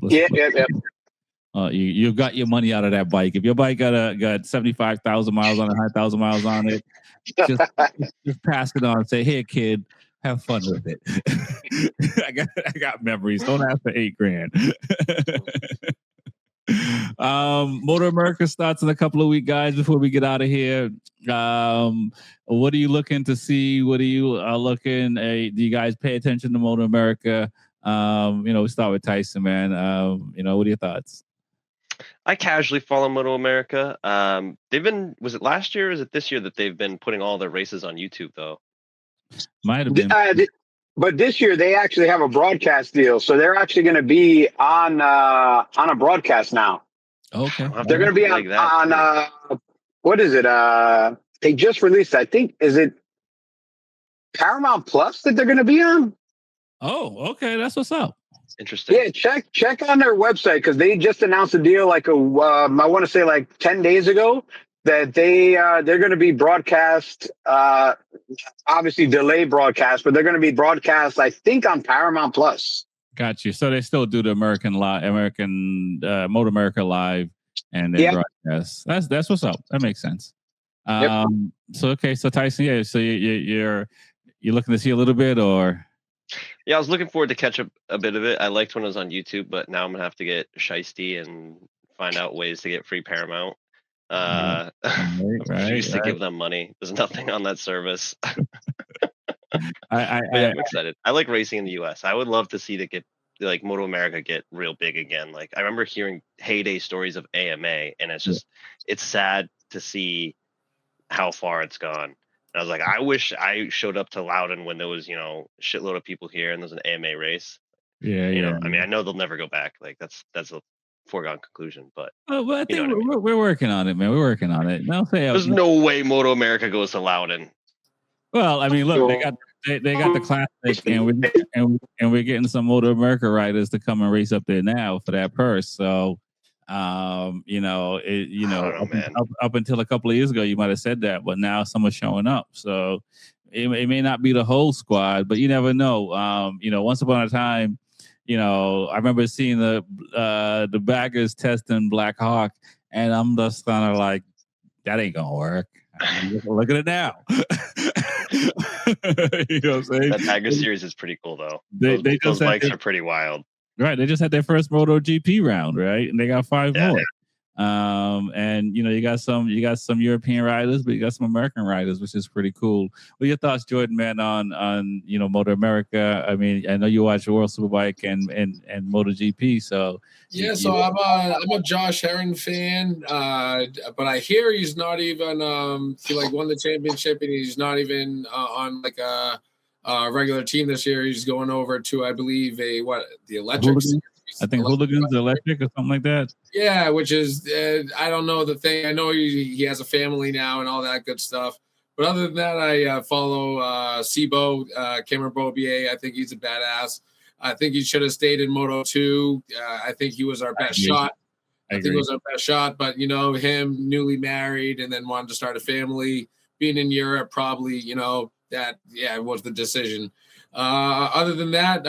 [SPEAKER 2] you got your money out of that bike. If your bike got 75,000 miles on it, 100,000 miles on it, just pass it on and say, hey kid, have fun with it. I got memories. Don't ask for $8,000. Motor America starts in a couple of weeks, guys. Before we get out of here, what are you looking to see? What are you looking? Do you guys pay attention to Motor America? We start with Tyson, man. What are your thoughts?
[SPEAKER 3] I casually follow Moto America. Was it last year or is it this year that they've been putting all their races on YouTube though?
[SPEAKER 2] Might have been.
[SPEAKER 5] But this year they actually have a broadcast deal, so they're actually going to be on a broadcast now.
[SPEAKER 2] Okay.
[SPEAKER 5] They're going to be on what is it? They just released, I think, is it Paramount Plus that they're going to be on?
[SPEAKER 2] Oh, okay, that's what's up.
[SPEAKER 3] Interesting.
[SPEAKER 5] Yeah, check on their website because they just announced a deal I want to say like 10 days ago that they're going to be broadcast, obviously delayed broadcast, but they're going to be broadcast, I think, on Paramount Plus.
[SPEAKER 2] Got you. So they still do the Motor America Live, and they broadcast. That's what's up. That makes sense. So Tyson, yeah. So you're looking to see a little bit, or?
[SPEAKER 3] Yeah, I was looking forward to catch up a bit of it. I liked when it was on YouTube, but now I'm gonna have to get shiesty and find out ways to get free Paramount.
[SPEAKER 2] Right,
[SPEAKER 3] used to give them money. There's nothing on that service. I'm excited. I like racing in the US. I would love to see Moto America get real big again. Like I remember hearing heyday stories of AMA, and it's sad to see how far it's gone. I was like, I wish I showed up to Loudon when there was, a shitload of people here and there's an AMA race.
[SPEAKER 2] Yeah.
[SPEAKER 3] I mean, I know they'll never go back. Like that's a foregone conclusion, but
[SPEAKER 2] I think we're working on it, man. We're working on it.
[SPEAKER 3] There's no way Moto America goes to Loudon.
[SPEAKER 2] Well, I mean, look, they got the classic, and we're getting some Moto America riders to come and race up there now for that purse. So. Up until a couple of years ago, you might have said that, but now someone's showing up. So it may not be the whole squad, but you never know. Once upon a time, I remember seeing the baggers testing Black Hawk, and I'm just kind of like, that ain't gonna work. I mean, look at it now. You know what I'm saying?
[SPEAKER 3] That Bagger series is pretty cool though.
[SPEAKER 2] They
[SPEAKER 3] Those
[SPEAKER 2] just
[SPEAKER 3] bikes are pretty wild.
[SPEAKER 2] right. They just had their first MotoGP round, right? And they got 5
[SPEAKER 3] Yeah.
[SPEAKER 2] more. And you got some European riders, but you got some American riders, which is pretty cool. What are your thoughts, Jordan, man, on Moto America? I mean, I know you watch World Superbike and MotoGP, so
[SPEAKER 4] yeah. So I'm a Josh Herron fan, but I hear he's not even he like won the championship and he's not even on like a regular team this year. He's going over to, I believe, the electric.
[SPEAKER 2] I think Hooligans Electric or something like that.
[SPEAKER 4] Yeah, which is I don't know the thing. I know he has a family now and all that good stuff. But other than that, I follow Sibo, Cameron Bobier. I think he's a badass. I think he should have stayed in Moto 2. I think he was our best shot. I think it was our best shot. But him newly married and then wanted to start a family, being in Europe, probably that was the decision. Other than that,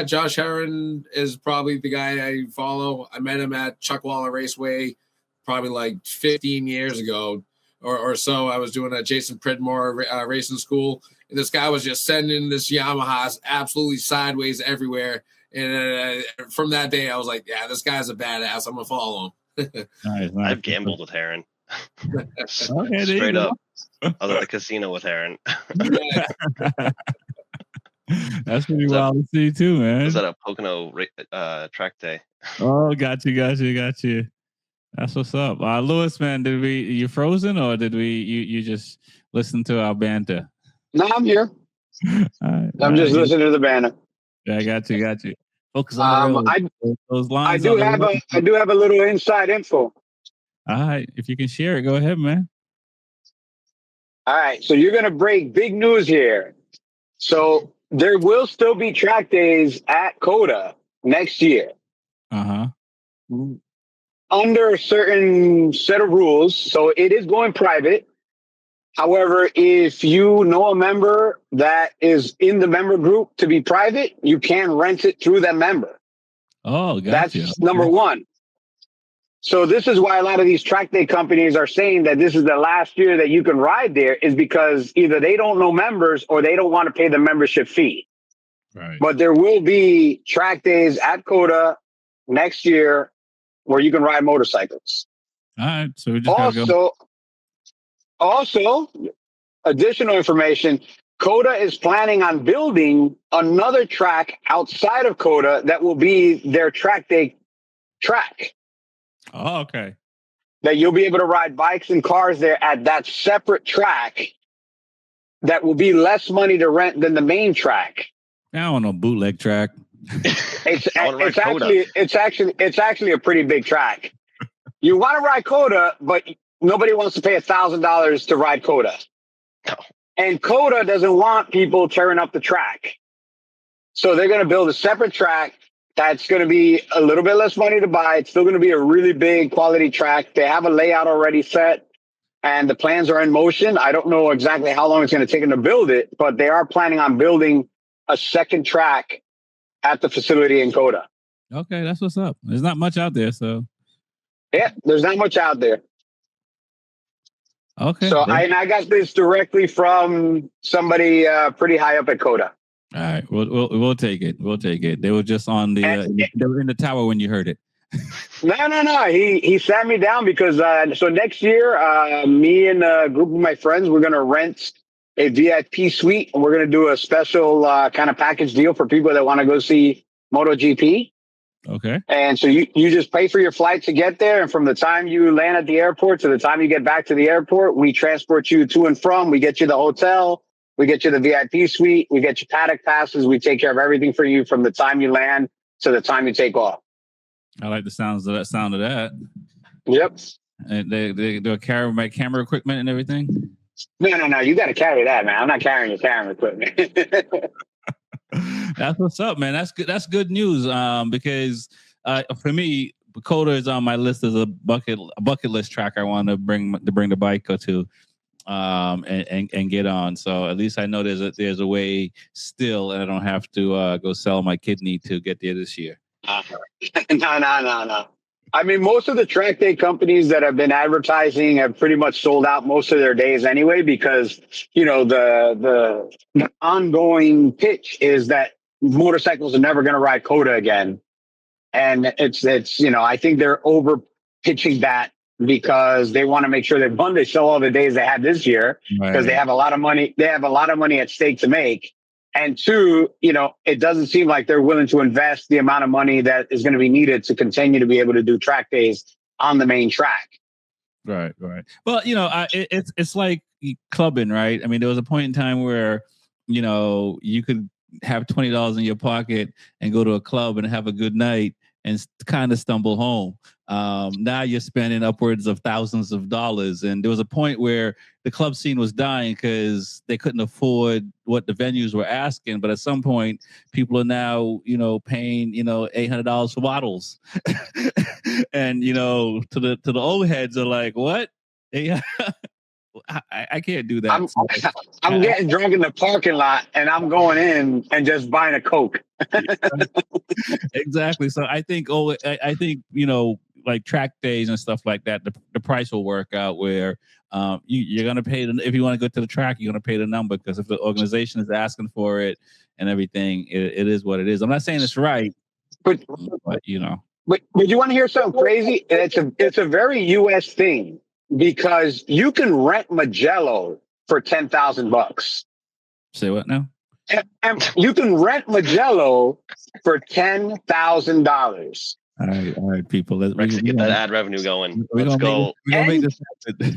[SPEAKER 4] Josh Herron is probably the guy I follow. I met him at Chuckwalla Raceway probably like 15 years ago or so. I was doing a Jason Pridmore racing school, and this guy was just sending this Yamahas absolutely sideways everywhere. And from that day, I was like, yeah, this guy's a badass. I'm going to follow him.
[SPEAKER 2] Nice.
[SPEAKER 3] I've gambled with Herron.
[SPEAKER 2] Okay,
[SPEAKER 3] Straight up. I was at the casino with Herron.
[SPEAKER 2] That's pretty wild to see too, man.
[SPEAKER 3] I was at a Pocono track day.
[SPEAKER 2] Oh, got you. That's what's up. Lewis, man, you frozen or did you just listen to our banter?
[SPEAKER 5] No, I'm here. I'm just listening to the banter.
[SPEAKER 2] Yeah, I got you. Focus on those lines.
[SPEAKER 5] I do have a little inside info.
[SPEAKER 2] All right, if you can share it, go ahead, man.
[SPEAKER 5] All right, so you're gonna break big news here. So there will still be track days at COTA next year. Under a certain set of rules. So it is going private. However, if you know a member that is in the member group to be private, you can rent it through that member.
[SPEAKER 2] Oh, gotcha.
[SPEAKER 5] That's number one. So this is why a lot of these track day companies are saying that this is the last year that you can ride there, is because either they don't know members or they don't want to pay the membership fee.
[SPEAKER 2] Right.
[SPEAKER 5] But there will be track days at COTA next year where you can ride motorcycles.
[SPEAKER 2] All right. So we just
[SPEAKER 5] also, additional information, COTA is planning on building another track outside of COTA that will be their track day track.
[SPEAKER 2] Oh, okay.
[SPEAKER 5] That you'll be able to ride bikes and cars there at that separate track that will be less money to rent than the main track.
[SPEAKER 2] I don't want no bootleg track.
[SPEAKER 5] It's actually a pretty big track. You want to ride COTA, but nobody wants to pay $1,000 to ride COTA.
[SPEAKER 3] No.
[SPEAKER 5] And COTA doesn't want people tearing up the track. So they're going to build a separate track that's going to be a little bit less money to buy. It's still going to be a really big quality track. They have a layout already set and the plans are in motion. I don't know exactly how long it's going to take them to build it, but they are planning on building a second track at the facility in COTA.
[SPEAKER 2] Okay, that's what's up. There's not much out there, so.
[SPEAKER 5] Yeah, there's not much out there.
[SPEAKER 2] Okay.
[SPEAKER 5] So I got this directly from somebody pretty high up at COTA.
[SPEAKER 2] All right, we'll take it. We'll take it. They were just on the they were in the tower when you heard it.
[SPEAKER 5] No. He sat me down because so next year, me and a group of my friends, we're gonna rent a VIP suite and we're gonna do a special kind of package deal for people that want to go see MotoGP.
[SPEAKER 2] Okay.
[SPEAKER 5] And so you just pay for your flight to get there, and from the time you land at the airport to the time you get back to the airport, we transport you to and from. We get you the hotel. We get you the VIP suite. We get you paddock passes. We take care of everything for you from the time you land to the time you take off.
[SPEAKER 2] I like the sound of that.
[SPEAKER 5] Yep.
[SPEAKER 2] And they do carry my camera equipment and everything.
[SPEAKER 5] No. You got to carry that, man. I'm not carrying your camera equipment.
[SPEAKER 2] That's what's up, man. That's good. That's good news. Because for me, COTA is on my list as a bucket list track I want to bring the bike to. and get on. So at least I know there's a way still, and I don't have to go sell my kidney to get there this year.
[SPEAKER 5] No. I mean, most of the track day companies that have been advertising have pretty much sold out most of their days anyway, because, you know, the ongoing pitch is that motorcycles are never going to ride Coda again. And it's, you know, I think they're over pitching that because they want to make sure that, one, they sell all the days they had this year, because they have a lot of money. They have a lot of money at stake to make. And two, you know, it doesn't seem like they're willing to invest the amount of money that is going to be needed to continue to be able to do track days on the main track.
[SPEAKER 2] Right. Well, you know, it's like clubbing, right? I mean, there was a point in time where, you know, you could have $20 in your pocket and go to a club and have a good night and kind of stumble home. Now you're spending upwards of thousands of dollars. And there was a point where the club scene was dying because they couldn't afford what the venues were asking. But at some point, people are now, you know, paying, you know, $800 for bottles. And, you know, to the old heads are like, what? I can't do that.
[SPEAKER 5] I'm getting drunk in the parking lot and I'm going in and just buying a Coke.
[SPEAKER 2] Exactly. So I think, you know, like track days and stuff like that, the price will work out where you're going to pay, if you want to go to the track, you're going to pay the number, because if the organization is asking for it and everything, it is what it is. I'm not saying it's right, but you know.
[SPEAKER 5] But you want to hear something crazy? It's a very U.S. thing, because you can rent Magello for $10,000.
[SPEAKER 2] Say what now?
[SPEAKER 5] And you can rent Magello for $10,000.
[SPEAKER 2] All right, people.
[SPEAKER 3] Rexy, get that ad revenue going. Let's
[SPEAKER 2] go. We're gonna make this happen.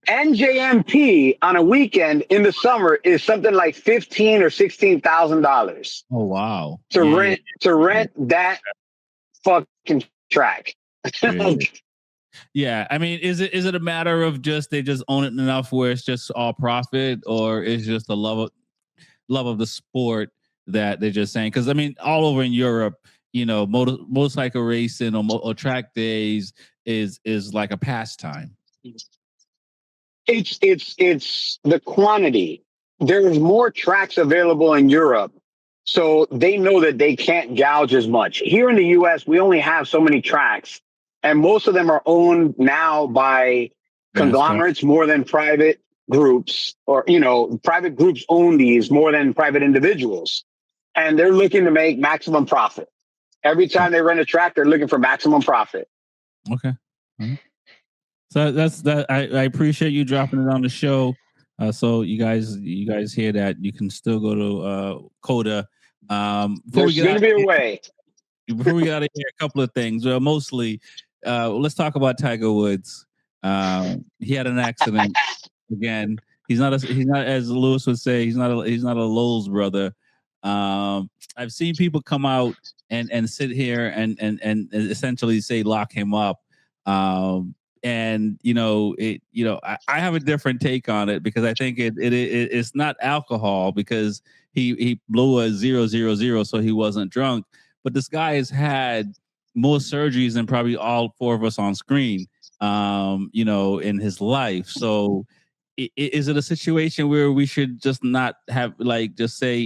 [SPEAKER 5] NJMP on a weekend in the summer is something like $15,000 or $16,000.
[SPEAKER 2] Oh wow!
[SPEAKER 5] To rent that fucking track.
[SPEAKER 2] Yeah, I mean, is it a matter of just they just own it enough where it's just all profit, or is just the love of the sport that they're just saying? Because I mean, all over in Europe, you know, motorcycle racing or track days is like a pastime.
[SPEAKER 5] It's the quantity. There's more tracks available in Europe, so they know that they can't gouge as much. Here in the U.S., we only have so many tracks, and most of them are owned now by conglomerates more than private groups, or, you know, private groups own these more than private individuals, and they're looking to make maximum profit. Every time they rent a track, they're looking for maximum profit.
[SPEAKER 2] Okay. Mm-hmm. So that's that. I appreciate you dropping it on the show. So you guys hear that, you can still go to Coda.
[SPEAKER 5] There's going to be a way.
[SPEAKER 2] Before we get out of here, a couple of things. Well, mostly, let's talk about Tiger Woods. He had an accident again. He's not, as Lewis would say, he's not a Lowe's brother. I've seen people come out and sit here and essentially say lock him up. And I have a different take on it, because I think it's not alcohol, because he blew a 0.000, so he wasn't drunk. But this guy has had more surgeries than probably all four of us on screen, in his life. So is it a situation where we should just not have, like, just say,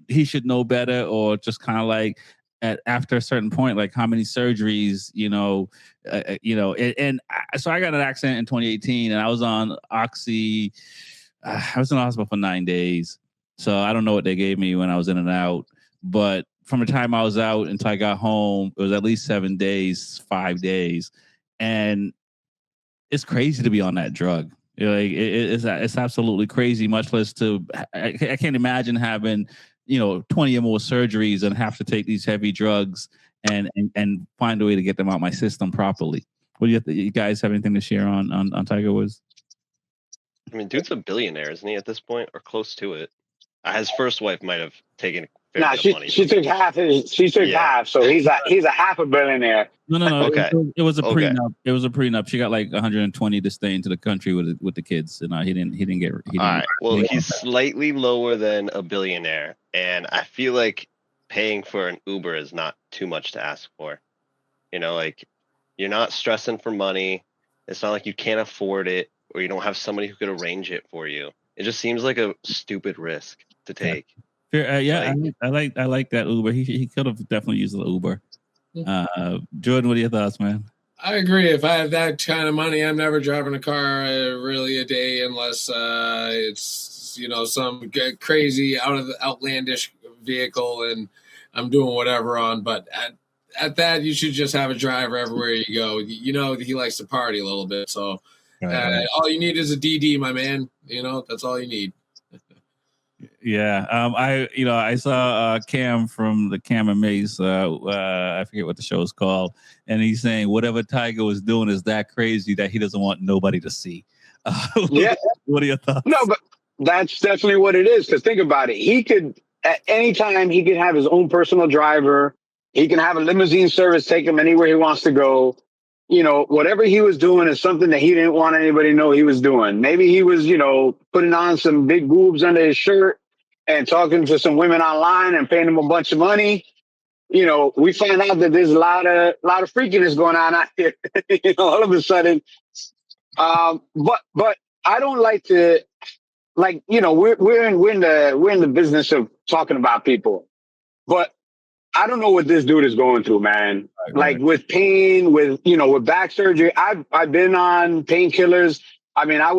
[SPEAKER 2] he should know better, or just kind of like after a certain point, like how many surgeries, so I got an accident in 2018 and I was on Oxy. I was in the hospital for 9 days. So I don't know what they gave me when I was in and out, but from the time I was out until I got home, it was at least 7 days, 5 days. And it's crazy to be on that drug. It's absolutely crazy, much less I can't imagine having, 20 or more surgeries and have to take these heavy drugs and find a way to get them out my system properly. What do you guys have anything to share on Tiger Woods?
[SPEAKER 3] I mean, dude's a billionaire, isn't he, at this point, or close to it? His first wife might have taken a fair bit of money.
[SPEAKER 5] She took half. She took half, so he's a half a billionaire.
[SPEAKER 2] No.
[SPEAKER 3] Okay.
[SPEAKER 2] It was a prenup. It was a prenup. She got like 120 to stay into the country with the kids, and he didn't get. All
[SPEAKER 3] right. Well, he's slightly lower than a billionaire, and I feel like paying for an Uber is not too much to ask for. Like, you're not stressing for money. It's not like you can't afford it. or you don't have somebody who could arrange it for you. It just seems like a stupid risk to take.
[SPEAKER 2] Yeah, I like that Uber. He could have definitely used the Uber. Jordan, what are your thoughts, man?
[SPEAKER 4] I agree. If I have that kind of money, I'm never driving a car really a day unless it's some crazy outlandish vehicle and I'm doing whatever on. But at that, you should just have a driver everywhere you go. You know he likes to party a little bit, so
[SPEAKER 2] Right.
[SPEAKER 4] all you need is a DD, my man. That's all you need.
[SPEAKER 2] Yeah, I saw Cam from the Cam and Mace. I forget what the show is called, and he's saying whatever Tiger was doing is that crazy that he doesn't want nobody to see.
[SPEAKER 5] Yeah.
[SPEAKER 2] What are your thoughts?
[SPEAKER 5] No, but that's definitely what it is. Because think about it. He could, at any time, he could have his own personal driver. He can have a limousine service take him anywhere he wants to go. Whatever he was doing is something that he didn't want anybody to know he was doing. Maybe he was, putting on some big boobs under his shirt and talking to some women online and paying them a bunch of money. We find out that there's a lot of freakiness going on out here. All of a sudden. But I don't like to, we're in the business of talking about people, but I don't know what this dude is going through, man.
[SPEAKER 2] Right.
[SPEAKER 5] With pain, with back surgery. I've been on painkillers. I mean, I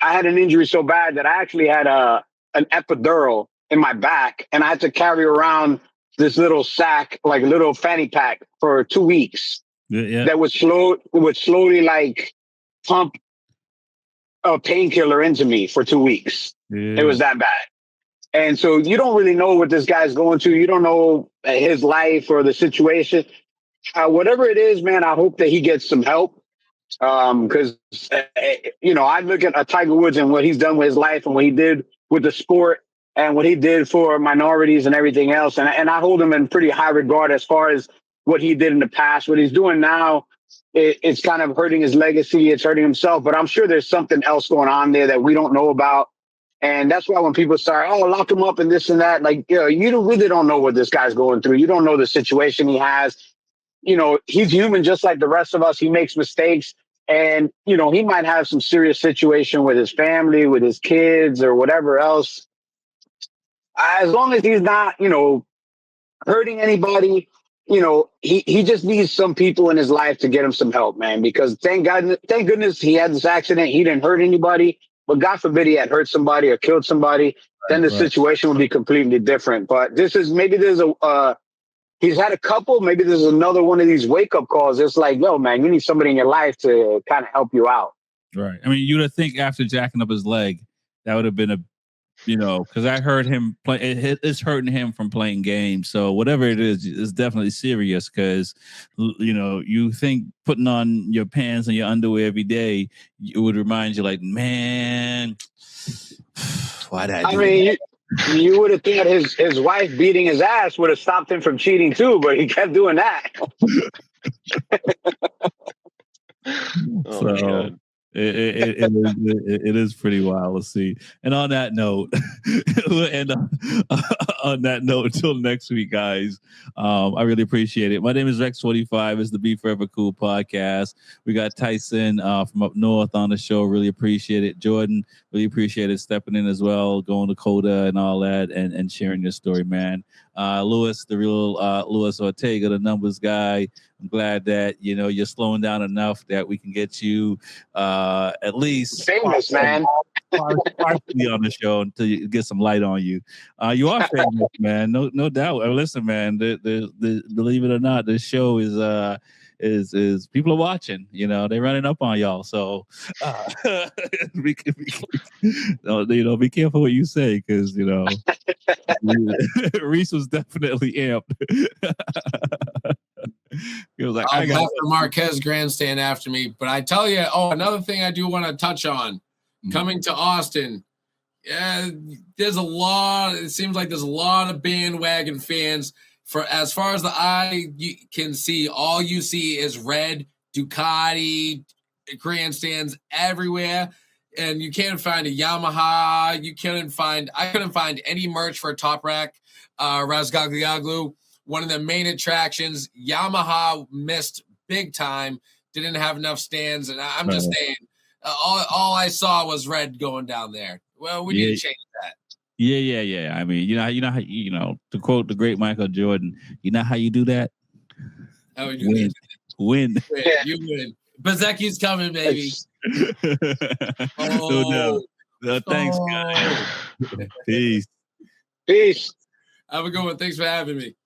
[SPEAKER 5] had an injury so bad that I actually had an epidural in my back, and I had to carry around this little sack, like a little fanny pack, for 2 weeks.
[SPEAKER 2] Yeah.
[SPEAKER 5] That would slowly like pump a painkiller into me for 2 weeks.
[SPEAKER 2] Yeah.
[SPEAKER 5] It was that bad. And so you don't really know what this guy's going through. You don't know his life or the situation. Whatever it is, man, I hope that he gets some help. Because, I look at Tiger Woods and what he's done with his life and what he did with the sport and what he did for minorities and everything else. And I hold him in pretty high regard as far as what he did in the past. What he's doing now, it's kind of hurting his legacy. It's hurting himself. But I'm sure there's something else going on there that we don't know about. And that's why when people start, lock him up and this and that, you really don't know what this guy's going through. You don't know the situation he has. He's human just like the rest of us. He makes mistakes. And, he might have some serious situation with his family, with his kids or whatever else. As long as he's not, hurting anybody, he just needs some people in his life to get him some help, man, because thank goodness he had this accident. He didn't hurt anybody. But God forbid he had hurt somebody or killed somebody, then the situation would be completely different. But he's had a couple, maybe there's another one of these wake up calls. It's like, yo, man, you need somebody in your life to kind of help you out.
[SPEAKER 2] Right. I mean, you'd have think after jacking up his leg, that would have been because I heard him play. It's hurting him from playing games. So whatever it is definitely serious. Because you think putting on your pants and your underwear every day, it would remind you, like, man, why did I do that?
[SPEAKER 5] You would have thought his wife beating his ass would have stopped him from cheating too, but he kept doing that.
[SPEAKER 2] My God. It is pretty wild to see. And on that note, we'll end on that note until next week, guys. I really appreciate it. My name is Fortyfive. It's the Be Forever Cool podcast. We got Tyson from up north on the show. Really appreciate it. Jordan, really appreciate it stepping in as well, going to Coda and all that, and sharing your story, man. Louis, the real Louis Ortega, the numbers guy. I'm glad that you're slowing down enough that we can get you at least
[SPEAKER 5] famous, man.
[SPEAKER 2] partially on the show until you get some light on you. You are famous, man. No doubt. Listen, man. Believe it or not, this show is people are watching. They're running up on y'all. So be careful what you say, because Reese was definitely amped. He was like,
[SPEAKER 4] I got the Marquez grandstand after me. But I tell you, another thing I do want to touch on, coming to Austin. Yeah, there's a lot. It seems like there's a lot of bandwagon fans. For as far as the eye can see, all you see is red Ducati grandstands everywhere, and you can't find a Yamaha. I couldn't find any merch for Top Rack, Razgagliaglu. One of the main attractions. Yamaha missed big time. Didn't have enough stands, and I'm just saying. All I saw was red going down there. Well, we need to change that.
[SPEAKER 2] Yeah. I mean, to quote the great Michael Jordan, you know how you do that?
[SPEAKER 4] How we do
[SPEAKER 2] Win.
[SPEAKER 4] You win. Bezecchi's coming, baby.
[SPEAKER 2] No, thanks, guys. Peace.
[SPEAKER 5] Peace.
[SPEAKER 4] Have a good one. Thanks for having me.